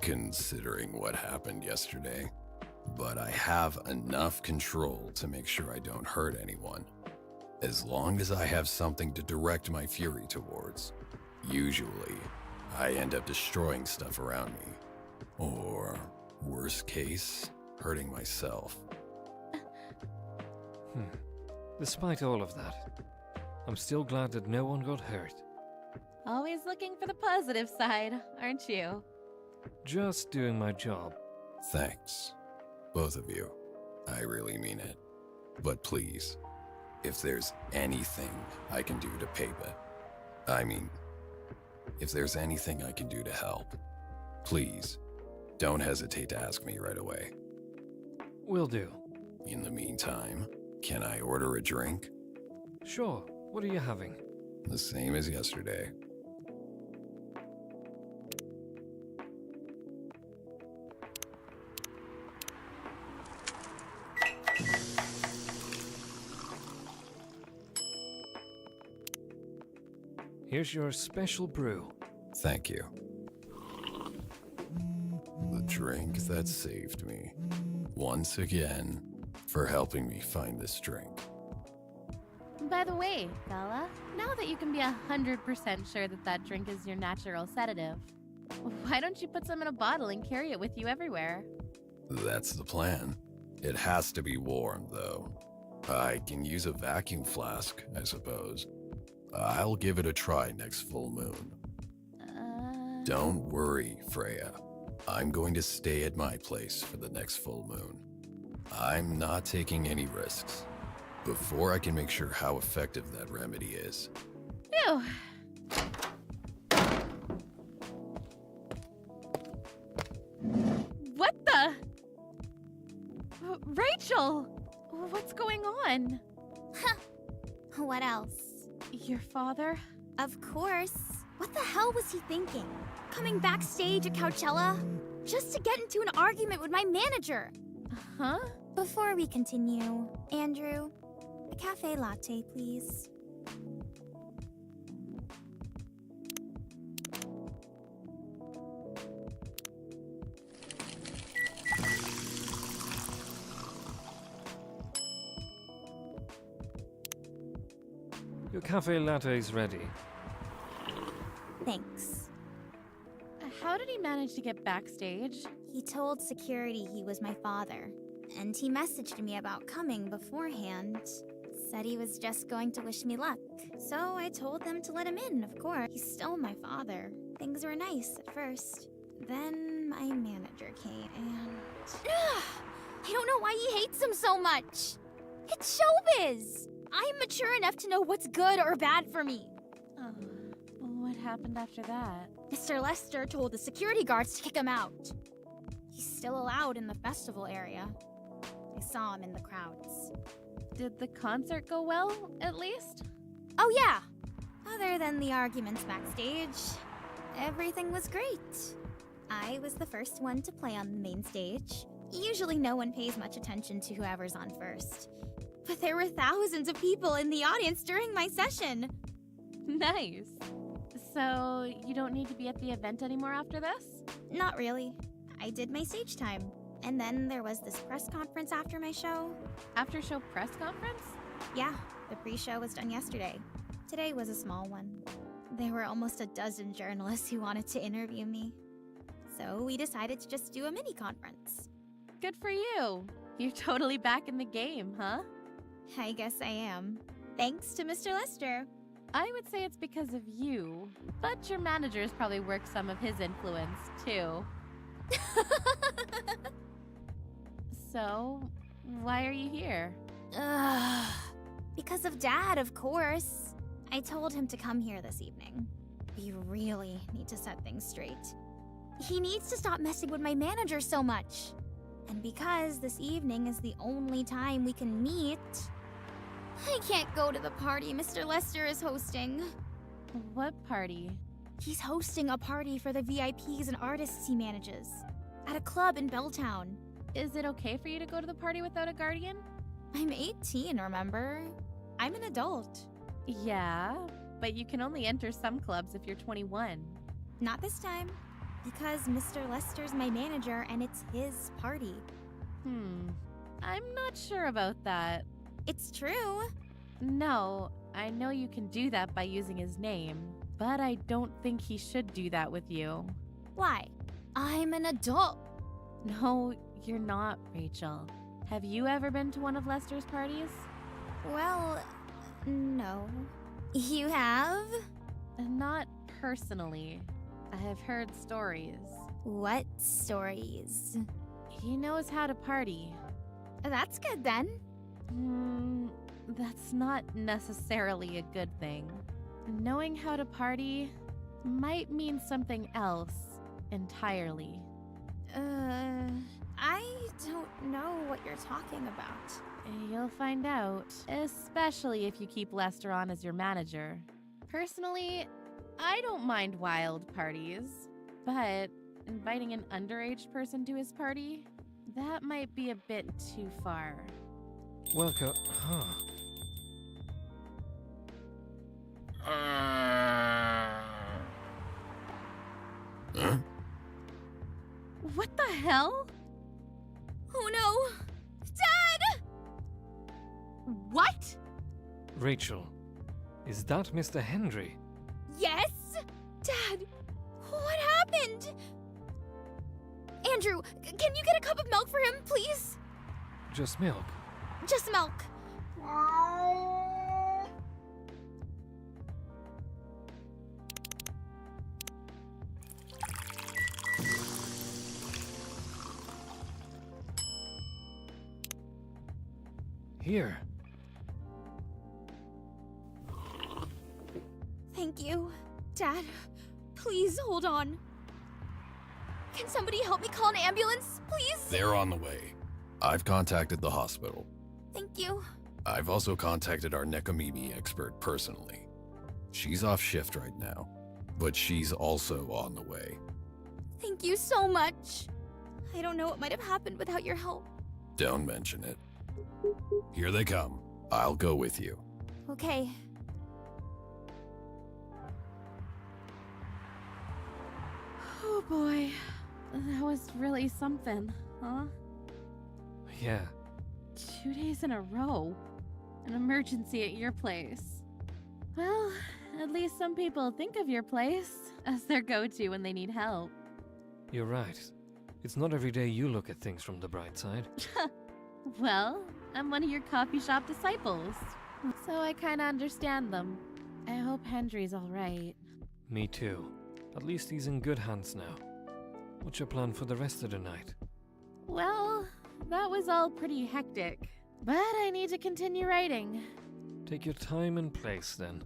considering what happened yesterday, but I have enough control to make sure I don't hurt anyone. As long as I have something to direct my fury towards. Usually, I end up destroying stuff around me. Or, worst case, hurting myself. Despite all of that, I'm still glad that no one got hurt. Always looking for the positive side, aren't you? Just doing my job. Thanks. Both of you. I really mean it. But please, if there's anything I can do to pay it, if there's anything I can do to help, please, don't hesitate to ask me right away. Will do. In the meantime, can I order a drink? Sure. What are you having? The same as yesterday. Here's your special brew. Thank you. The drink that saved me. Once again, for helping me find this drink. By the way, Gala, now that you can be 100% sure that that drink is your natural sedative, why don't you put some in a bottle and carry it with you everywhere? That's the plan. It has to be warm, though. I can use a vacuum flask, I suppose. I'll give it a try next full moon. Don't worry, Freya. I'm going to stay at my place for the next full moon. I'm not taking any risks. Before I can make sure how effective that remedy is. Phew. What the? Rachel! What's going on? What else? Your father? Of course. What the hell was he thinking? Coming backstage at Coachella? Just to get into an argument with my manager. Huh? Before we continue, Andrew, a cafe latte, please. Your cafe latte is ready. Thanks. How did he manage to get backstage? He told security he was my father, and he messaged me about coming beforehand. Said he was just going to wish me luck. So I told them to let him in, of course. He's still my father. Things were nice at first. Then my manager came and... I don't know why he hates him so much! It's showbiz! I'm mature enough to know what's good or bad for me. Oh, what happened after that? Mr. Lester told the security guards to kick him out. He's still allowed in the festival area. I saw him in the crowds. Did the concert go well, at least? Oh yeah! Other than the arguments backstage, everything was great. I was the first one to play on the main stage. Usually no one pays much attention to whoever's on first. But there were thousands of people in the audience during my session. Nice. So, you don't need to be at the event anymore after this? Not really. I did my stage time. And then there was this press conference after my show. After show press conference? Yeah, the pre-show was done yesterday. Today was a small one. There were almost a dozen journalists who wanted to interview me. So we decided to just do a mini conference. Good for you. You're totally back in the game, huh? I guess I am. Thanks to Mr. Lester. I would say it's because of you, but your manager's probably worked some of his influence, too. So, why are you here? Because of Dad, of course. I told him to come here this evening. We really need to set things straight. He needs to stop messing with my manager so much. And because this evening is the only time we can meet, I can't go to the party Mr. Lester is hosting. What party? He's hosting a party for the VIPs and artists he manages at a club in Belltown. Is it okay for you to go to the party without a guardian? I'm 18, remember? I'm an adult. Yeah, but you can only enter some clubs if you're 21. Not this time, because Mr. Lester's my manager and it's his party. I'm not sure about that. It's true. No, I know you can do that by using his name, but I don't think he should do that with you. Why? I'm an adult. No, you're not, Rachel. Have you ever been to one of Lester's parties? Well, no. You have? Not personally. I have heard stories. What stories? He knows how to party. That's good then. That's not necessarily a good thing. Knowing how to party might mean something else entirely. I don't know what you're talking about. You'll find out, especially if you keep Lester on as your manager. Personally, I don't mind wild parties, but inviting an underage person to his party, that might be a bit too far. Welcome. What the hell? Oh no! Dad! What? Rachel, is that Mr. Henry? Yes? Dad, what happened? Andrew, can you get a cup of milk for him, please? Just milk. Just milk. Here. Thank you. Dad, please hold on. Can somebody help me call an ambulance, please? They're on the way. I've contacted the hospital. Thank you. I've also contacted our Nekomimi expert personally. She's off shift right now, but she's also on the way. Thank you so much. I don't know what might have happened without your help. Don't mention it. Here they come. I'll go with you. Okay. Oh boy, that was really something, huh? Yeah. 2 days in a row. An emergency at your place. Well, at least some people think of your place as their go-to when they need help. You're right. It's not every day you look at things from the bright side. Well, I'm one of your coffee shop disciples, so I kinda understand them. I hope Henry's alright. Me too. At least he's in good hands now. What's your plan for the rest of the night? Well, that was all pretty hectic, but I need to continue writing. Take your time and place then.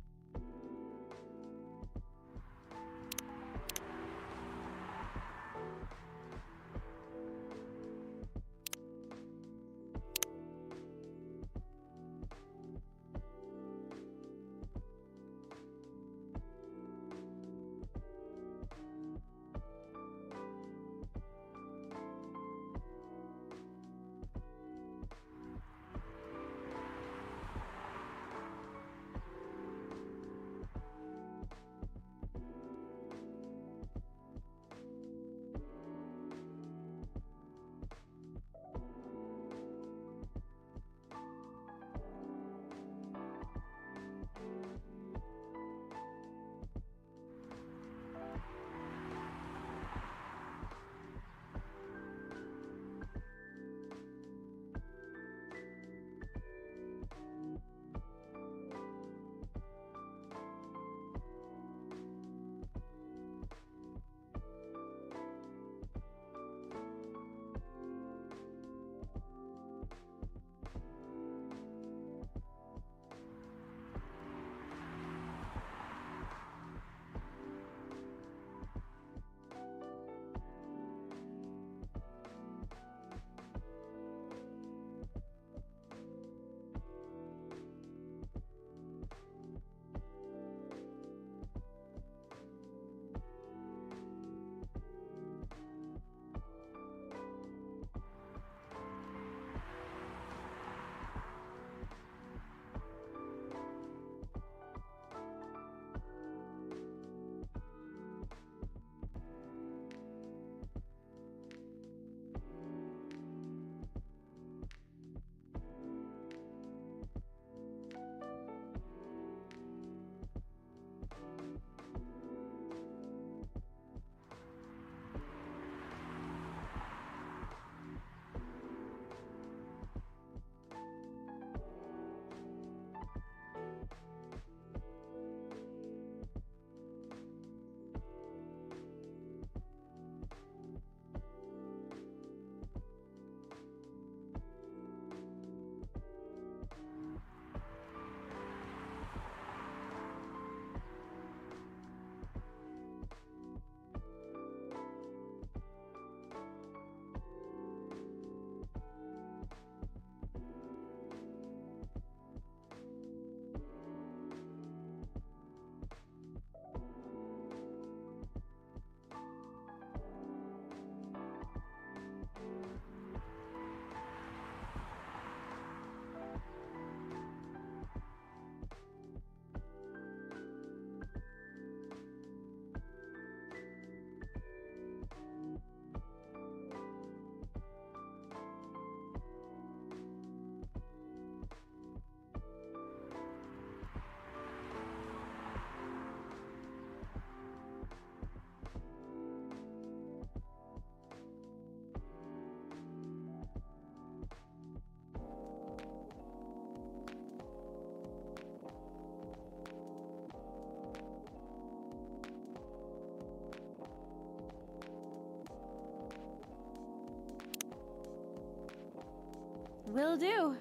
Will do.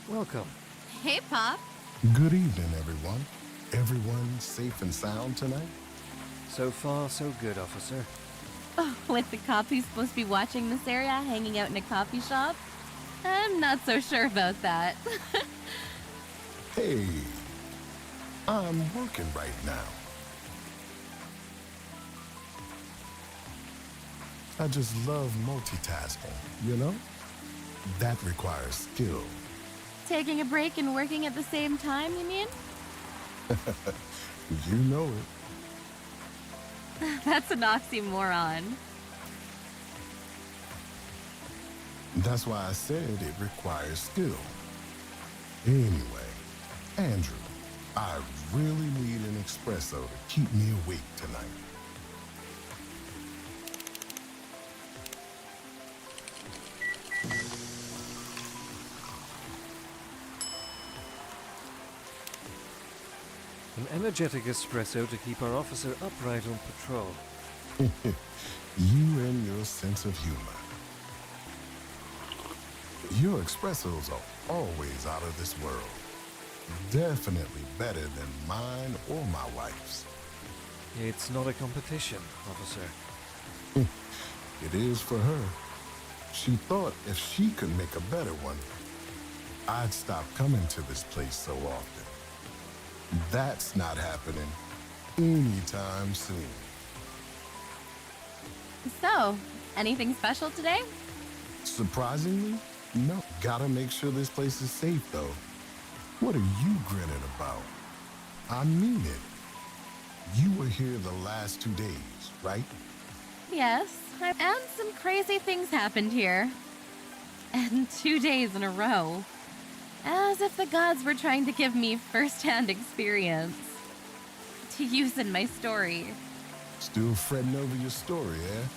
Welcome. Hey, Pop. Good evening, everyone. Everyone safe and sound tonight? So far, so good, officer. Oh, with the cop who's supposed to be watching this area hanging out in a coffee shop? I'm not so sure about that. Hey, I'm working right now. I just love multitasking, you know? That requires skill. Taking a break and working at the same time, you mean? You know it. That's an oxymoron. That's why I said it requires skill. Anyway, Andrew, I really need an espresso to keep me awake tonight. An energetic espresso to keep our officer upright on patrol. You and your sense of humor. Your espressos are always out of this world. Definitely better than mine or my wife's. It's not a competition, officer. It is for her. She thought if she could make a better one, I'd stop coming to this place so often. That's not happening anytime soon. So, anything special today? Surprisingly, no. Gotta make sure this place is safe, though. What are you grinning about? I mean it. You were here the last 2 days, right? Yes, and some crazy things happened here. And 2 days in a row. As if the gods were trying to give me first-hand experience to use in my story. Still fretting over your story, eh?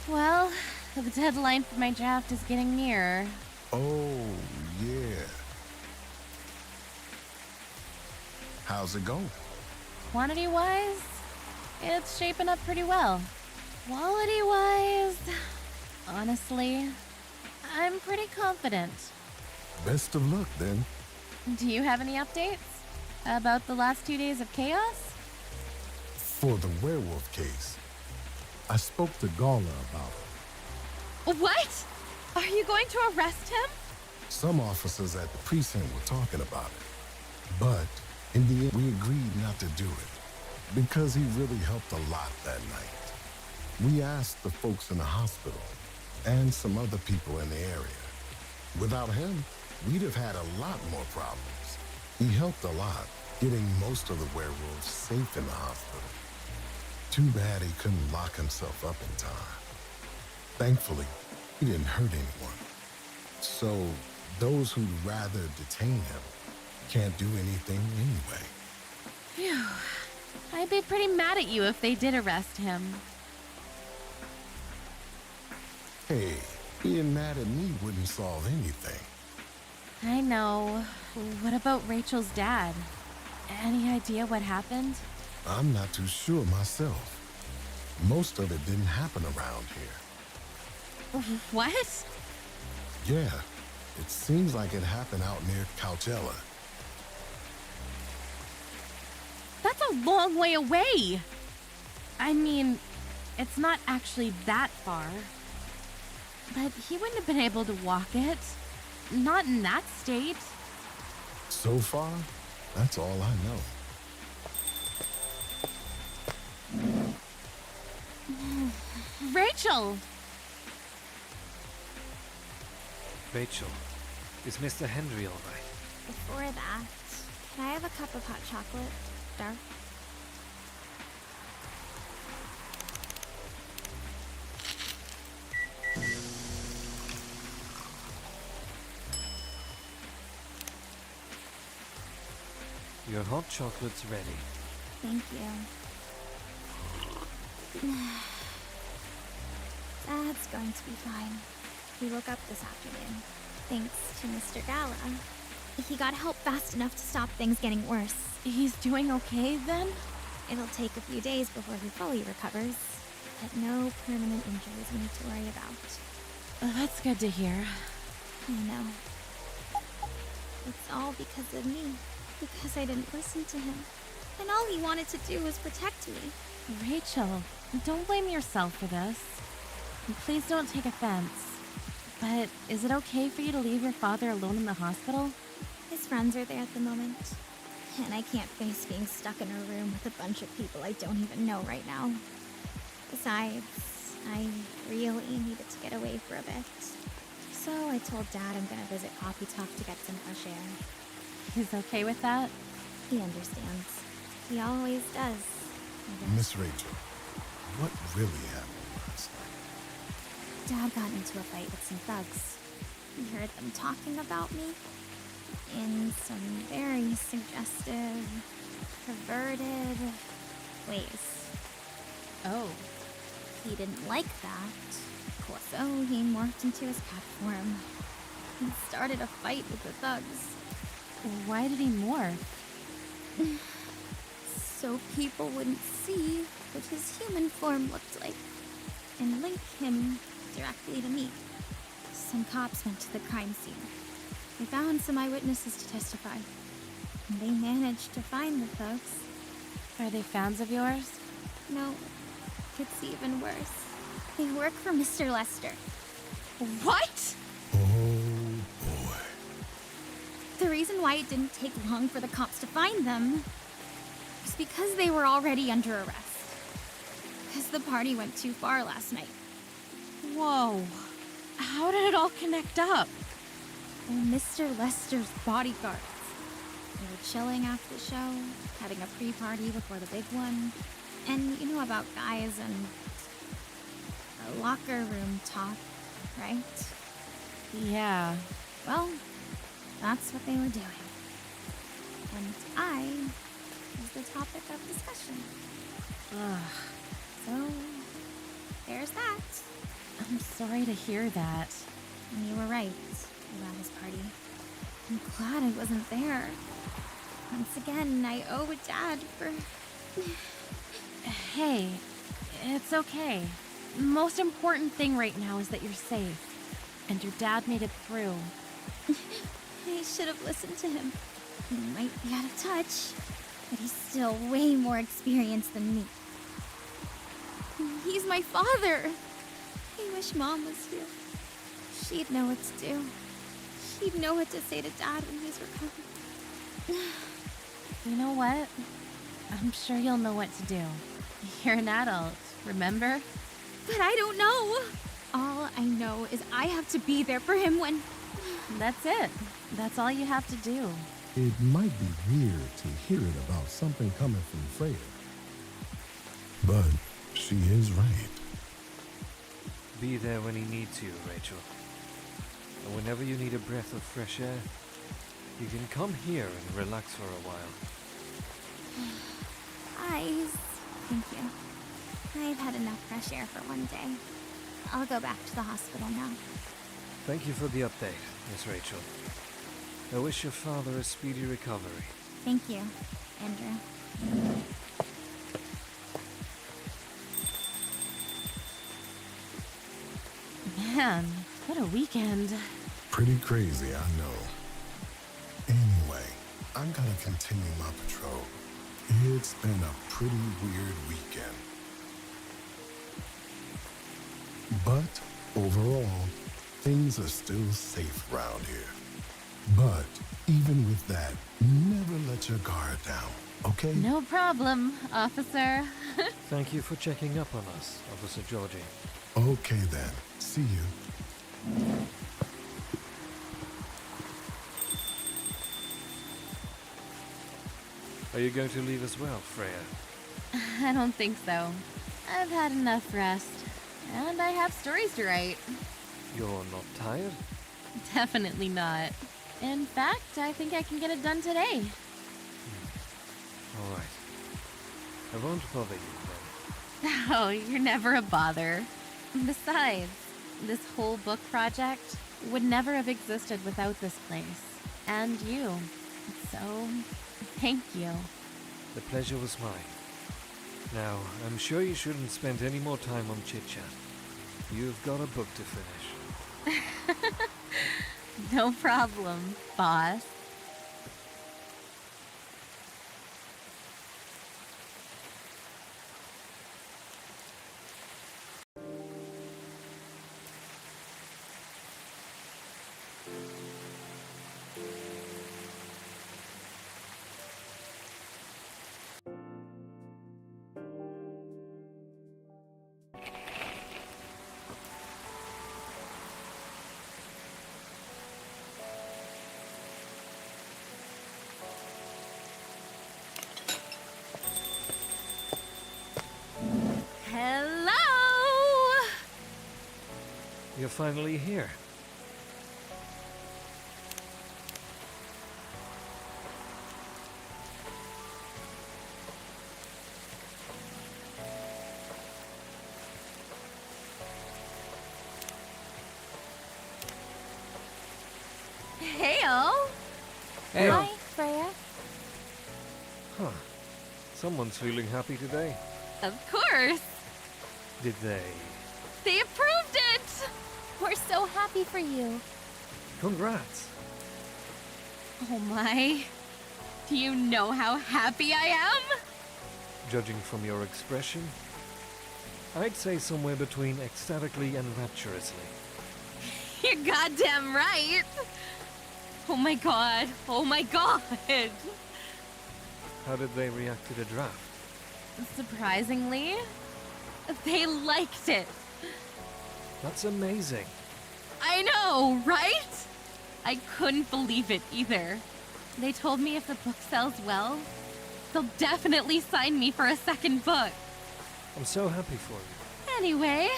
Well, the deadline for my draft is getting nearer. Oh, yeah. How's it going? Quantity-wise, it's shaping up pretty well. Quality-wise, honestly, I'm pretty confident. Best of luck, then. Do you have any updates about the last 2 days of chaos? For the werewolf case, I spoke to Gala about it. What? Are you going to arrest him? Some officers at the precinct were talking about it. But in the end, we agreed not to do it because he really helped a lot that night. We asked the folks in the hospital and some other people in the area. Without him, we'd have had a lot more problems. He helped a lot, getting most of the werewolves safe in the hospital. Too bad he couldn't lock himself up in time. Thankfully, he didn't hurt anyone. So those who'd rather detain him can't do anything anyway. Phew. I'd be pretty mad at you if they did arrest him. Hey, being mad at me wouldn't solve anything. I know. What about Rachel's dad? Any idea what happened? I'm not too sure myself. Most of it didn't happen around here. What? Yeah, it seems like it happened out near Coachella. That's a long way away! I mean, it's not actually that far. But he wouldn't have been able to walk it. Not in that state. So far, that's all I know. Rachel! Rachel, is Mr. Henry all right? Before that, can I have a cup of hot chocolate? Dark? Your hot chocolate's ready. Thank you. Dad's going to be fine. He woke up this afternoon, thanks to Mr. Gala. He got help fast enough to stop things getting worse. He's doing okay then? It'll take a few days before he fully recovers, but no permanent injuries we need to worry about. That's good to hear. I know. It's all because of me, because I didn't listen to him. And all he wanted to do was protect me. Rachel, don't blame yourself for this. Please don't take offense. But is it okay for you to leave your father alone in the hospital? His friends are there at the moment. And I can't face being stuck in a room with a bunch of people I don't even know right now. Besides, I really needed to get away for a bit. So I told Dad I'm gonna visit Coffee Talk to get some fresh air. He's okay with that? He understands. He always does. Miss Rachel, what really happened last night? Dad got into a fight with some thugs. He heard them talking about me in some very suggestive, perverted ways. Oh. He didn't like that, so he morphed into his cat form and started a fight with the thugs. Why did he morph? So people wouldn't see what his human form looked like and link him directly to me. Some cops went to the crime scene. They found some eyewitnesses to testify. And they managed to find the thugs. Are they fans of yours? No, it's even worse. They work for Mr. Lester. What? Oh, boy. The reason why it didn't take long for the cops to find them was because they were already under arrest. Because the party went too far last night. Whoa. How did it all connect up? Well, Mr. Lester's bodyguards. They were chilling after the show, having a pre-party before the big one. And you know about guys and the locker room talk, right? Yeah. Well, that's what they were doing. And I was the topic of discussion. Ugh. So, there's that. I'm sorry to hear that. You were right about his party. I'm glad I wasn't there. Once again, I owe Dad for... Hey, it's okay. Most important thing right now is that you're safe. And your dad made it through. I should have listened to him. He might be out of touch, but he's still way more experienced than me. He's my father. I wish Mom was here. She'd know what to do. She'd know what to say to Dad when he's recovering. You know what? I'm sure you'll know what to do. You're an adult, remember? But I don't know. All I know is I have to be there for him when... That's it. That's all you have to do. It might be weird to hear it about something coming from Freya. But she is right. Be there when he needs you, Rachel. And whenever you need a breath of fresh air, you can come here and relax for a while. Eyes. Thank you. I've had enough fresh air for one day. I'll go back to the hospital now. Thank you for the update, Miss Rachel. I wish your father a speedy recovery. Thank you, Andrew. Man, what a weekend. Pretty crazy, I know. Anyway, I gotta continue my patrol. It's been a pretty weird weekend. But overall, things are still safe around here. But even with that, never let your guard down, okay? No problem, officer. Thank you for checking up on us, Officer Georgie. Okay then. See you. Are you going to leave as well, Freya? I don't think so. I've had enough rest, and I have stories to write. You're not tired? Definitely not. In fact, I think I can get it done today. All right. I won't bother you then. Oh, you're never a bother. Besides, this whole book project would never have existed without this place. And you. So, thank you. The pleasure was mine. Now, I'm sure you shouldn't spend any more time on chit-chat. You've got a book to finish. No problem, boss. Hello! You're finally here. Heyo! Hey. Hi, Freya. Huh. Someone's feeling happy today. Of course! Did they? They approved it! We're so happy for you. Congrats. Oh my. Do you know how happy I am? Judging from your expression, I'd say somewhere between ecstatically and rapturously. You're goddamn right! Oh my god, oh my god! How did they react to the draft? Surprisingly, they liked it. That's amazing. I know, right? I couldn't believe it either. They told me if the book sells well, they'll definitely sign me for a second book. I'm so happy for you. Anyway,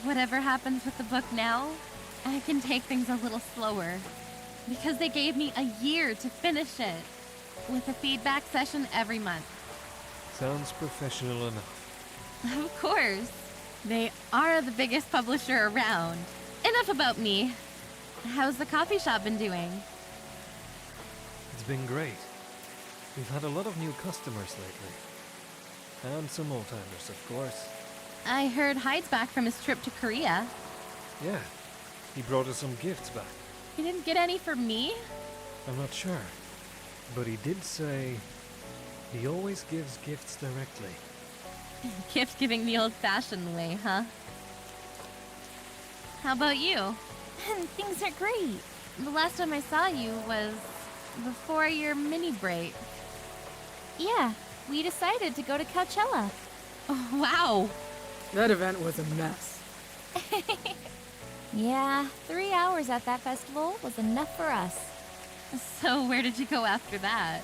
whatever happens with the book now, I can take things a little slower. Because they gave me a year to finish it, with a feedback session every month. Sounds professional enough. Of course. They are the biggest publisher around. Enough about me. How's the coffee shop been doing? It's been great. We've had a lot of new customers lately. And some old-timers, of course. I heard Hyde's back from his trip to Korea. Yeah, he brought us some gifts back. He didn't get any for me? I'm not sure. But he did say he always gives gifts directly. Gift giving the old-fashioned way, huh? How about you? Things are great. The last time I saw you was before your mini break. Yeah, we decided to go to Coachella. Oh, wow. That event was a mess. Yeah, 3 hours at that festival was enough for us. So where did you go after that?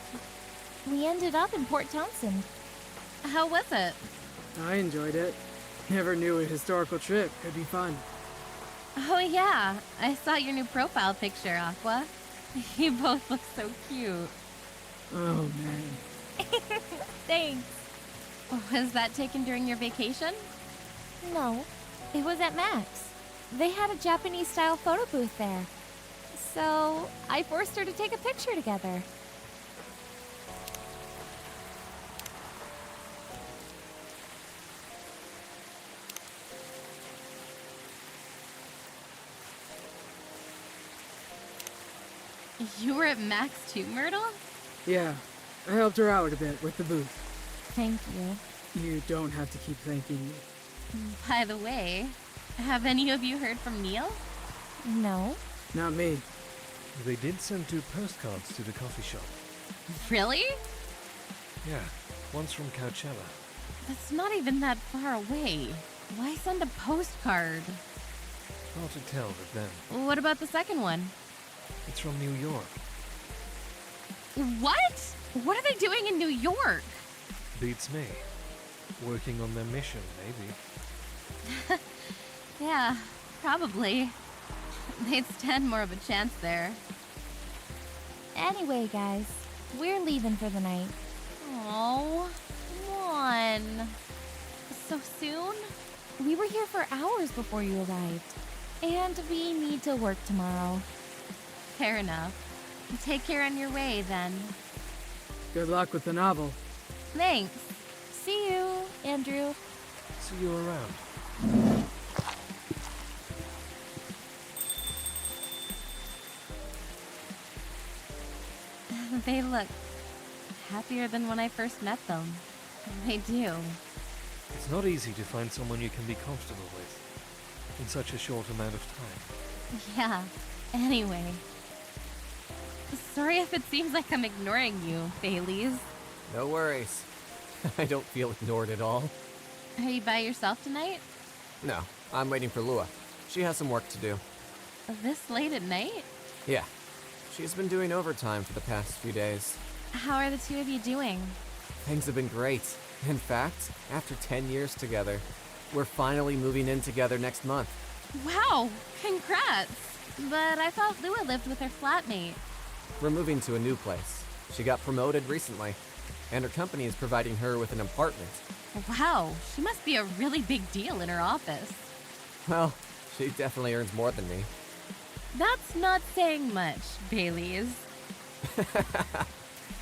We ended up in Port Townsend. How was it? I enjoyed it. Never knew a historical trip could be fun. Oh yeah, I saw your new profile picture, Aqua. You both look so cute. Oh man. Thanks. Was that taken during your vacation? No, it was at Max. They had a Japanese-style photo booth there. So I forced her to take a picture together. You were at Max too, Myrtle? Yeah, I helped her out a bit with the booth. Thank you. You don't have to keep thanking me. By the way, have any of you heard from Neil? No. Not me. They did send 2 postcards to the coffee shop. Really? Yeah, one's from Coachella. That's not even that far away. Why send a postcard? Hard to tell with them. What about the second one? It's from New York. What? What are they doing in New York? Beats me. Working on their mission, maybe. Yeah, probably. They'd stand more of a chance there. Anyway, guys, we're leaving for the night. Oh, come on. So soon? We were here for hours before you arrived. And we need to work tomorrow. Fair enough. Take care on your way, then. Good luck with the novel. Thanks. See you, Andrew. See you around. They look happier than when I first met them. They do. It's not easy to find someone you can be comfortable with in such a short amount of time. Yeah. Anyway. Sorry if it seems like I'm ignoring you, Baileys. No worries. I don't feel ignored at all. Are you by yourself tonight? No, I'm waiting for Lua. She has some work to do. This late at night? Yeah. She's been doing overtime for the past few days. How are the two of you doing? Things have been great. In fact, after 10 years together, we're finally moving in together next month. Wow! Congrats! But I thought Lua lived with her flatmate. We're moving to a new place. She got promoted recently, and her company is providing her with an apartment. Wow, she must be a really big deal in her office. Well, she definitely earns more than me. That's not saying much, Baileys.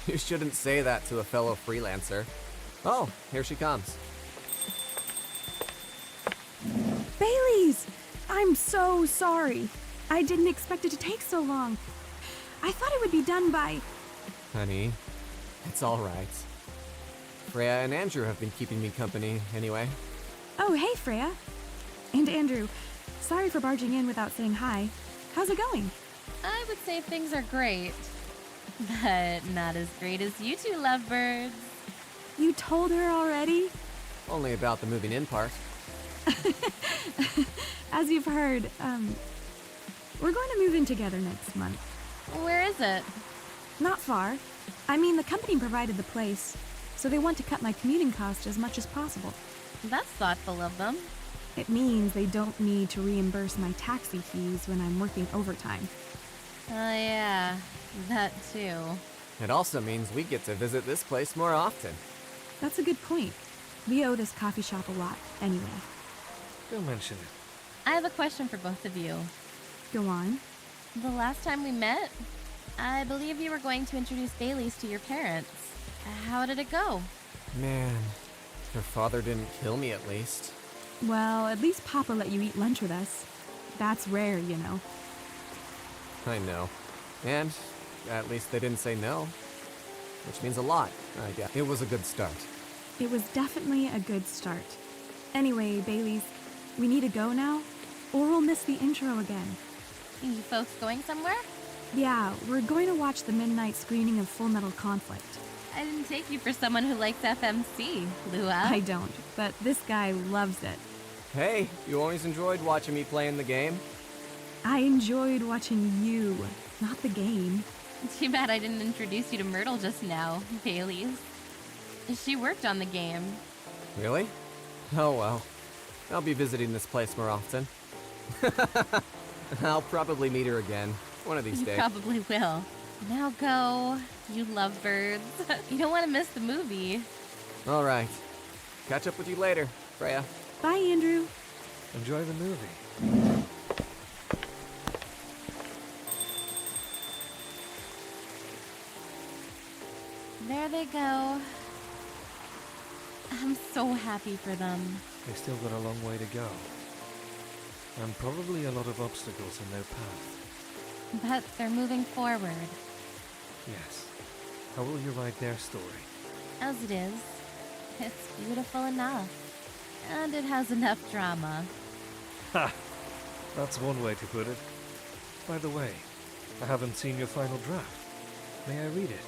You shouldn't say that to a fellow freelancer. Oh, here she comes. Baileys! I'm so sorry. I didn't expect it to take so long. I thought it would be done by... Honey, it's all right. Freya and Andrew have been keeping me company anyway. Oh, hey, Freya. And Andrew. Sorry for barging in without saying hi. How's it going? I would say things are great. But not as great as you two lovebirds. You told her already? Only about the moving in part. As you've heard, we're going to move in together next month. Where is it? Not far. I mean, the company provided the place, so they want to cut my commuting cost as much as possible. That's thoughtful of them. It means they don't need to reimburse my taxi fees when I'm working overtime. Oh yeah, that too. It also means we get to visit this place more often. That's a good point. We owe this coffee shop a lot, anyway. Go mention it. I have a question for both of you. Go on. The last time we met, I believe you were going to introduce Bailey's to your parents. How did it go? Man, her father didn't kill me at least. Well, at least Papa let you eat lunch with us. That's rare, you know. I know. And at least they didn't say no. Which means a lot, I guess. It was a good start. It was definitely a good start. Anyway, Bailey's, we need to go now, or we'll miss the intro again. You folks going somewhere? Yeah, we're going to watch the midnight screening of Full Metal Conflict. I didn't take you for someone who likes FMC, Lua. I don't, but this guy loves it. Hey, you always enjoyed watching me play in the game? I enjoyed watching you, not the game. Too bad I didn't introduce you to Myrtle just now, Bailey's. She worked on the game. Really? Oh well. I'll be visiting this place more often. I'll probably meet her again, one of these You days. probably will. Now go, you lovebirds. You don't want to miss the movie. Alright. Catch up with you later, Freya. Bye, Andrew. Enjoy the movie. There they go. I'm so happy for them. They still got a long way to go. And probably a lot of obstacles in their path. But they're moving forward. Yes. How will you write their story? As it is, it's beautiful enough. And it has enough drama. Ha! That's one way to put it. By the way, I haven't seen your final draft. May I read it?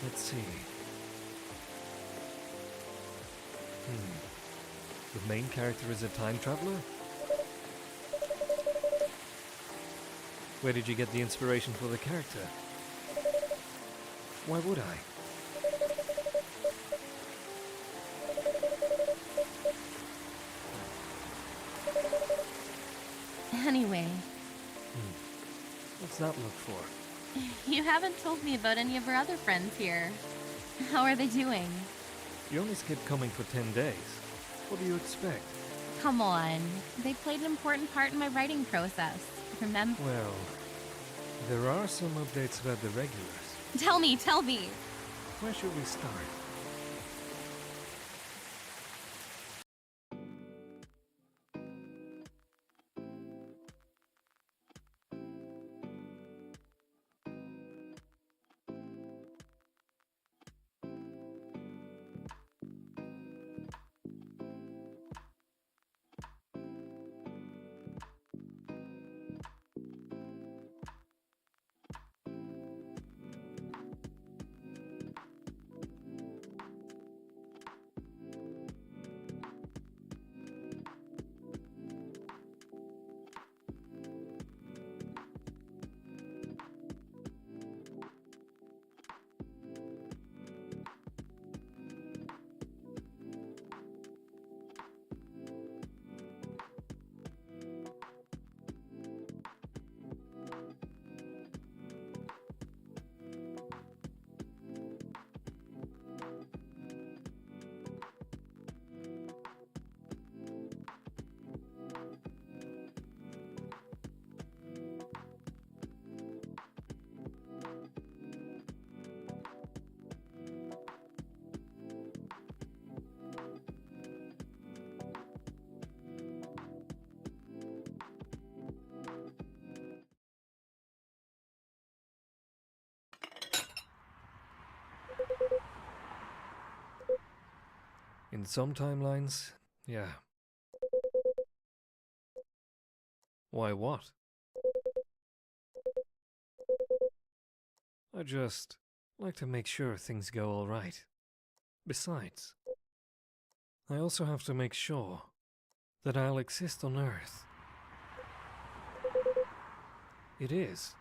Let's see. The main character is a time traveler? Where did you get the inspiration for the character? Why would I? Anyway, What's that look for? you haven't told me about any of our other friends here. How are they doing? You only skipped coming for 10 days. What do you expect? Come on. They played an important part in my writing process. Remember? Well, there are some updates about the regulars. Tell me, tell me. Where should we start? In some timelines, yeah. Why what? I just like to make sure things go all right. Besides, I also have to make sure that I'll exist on Earth. It is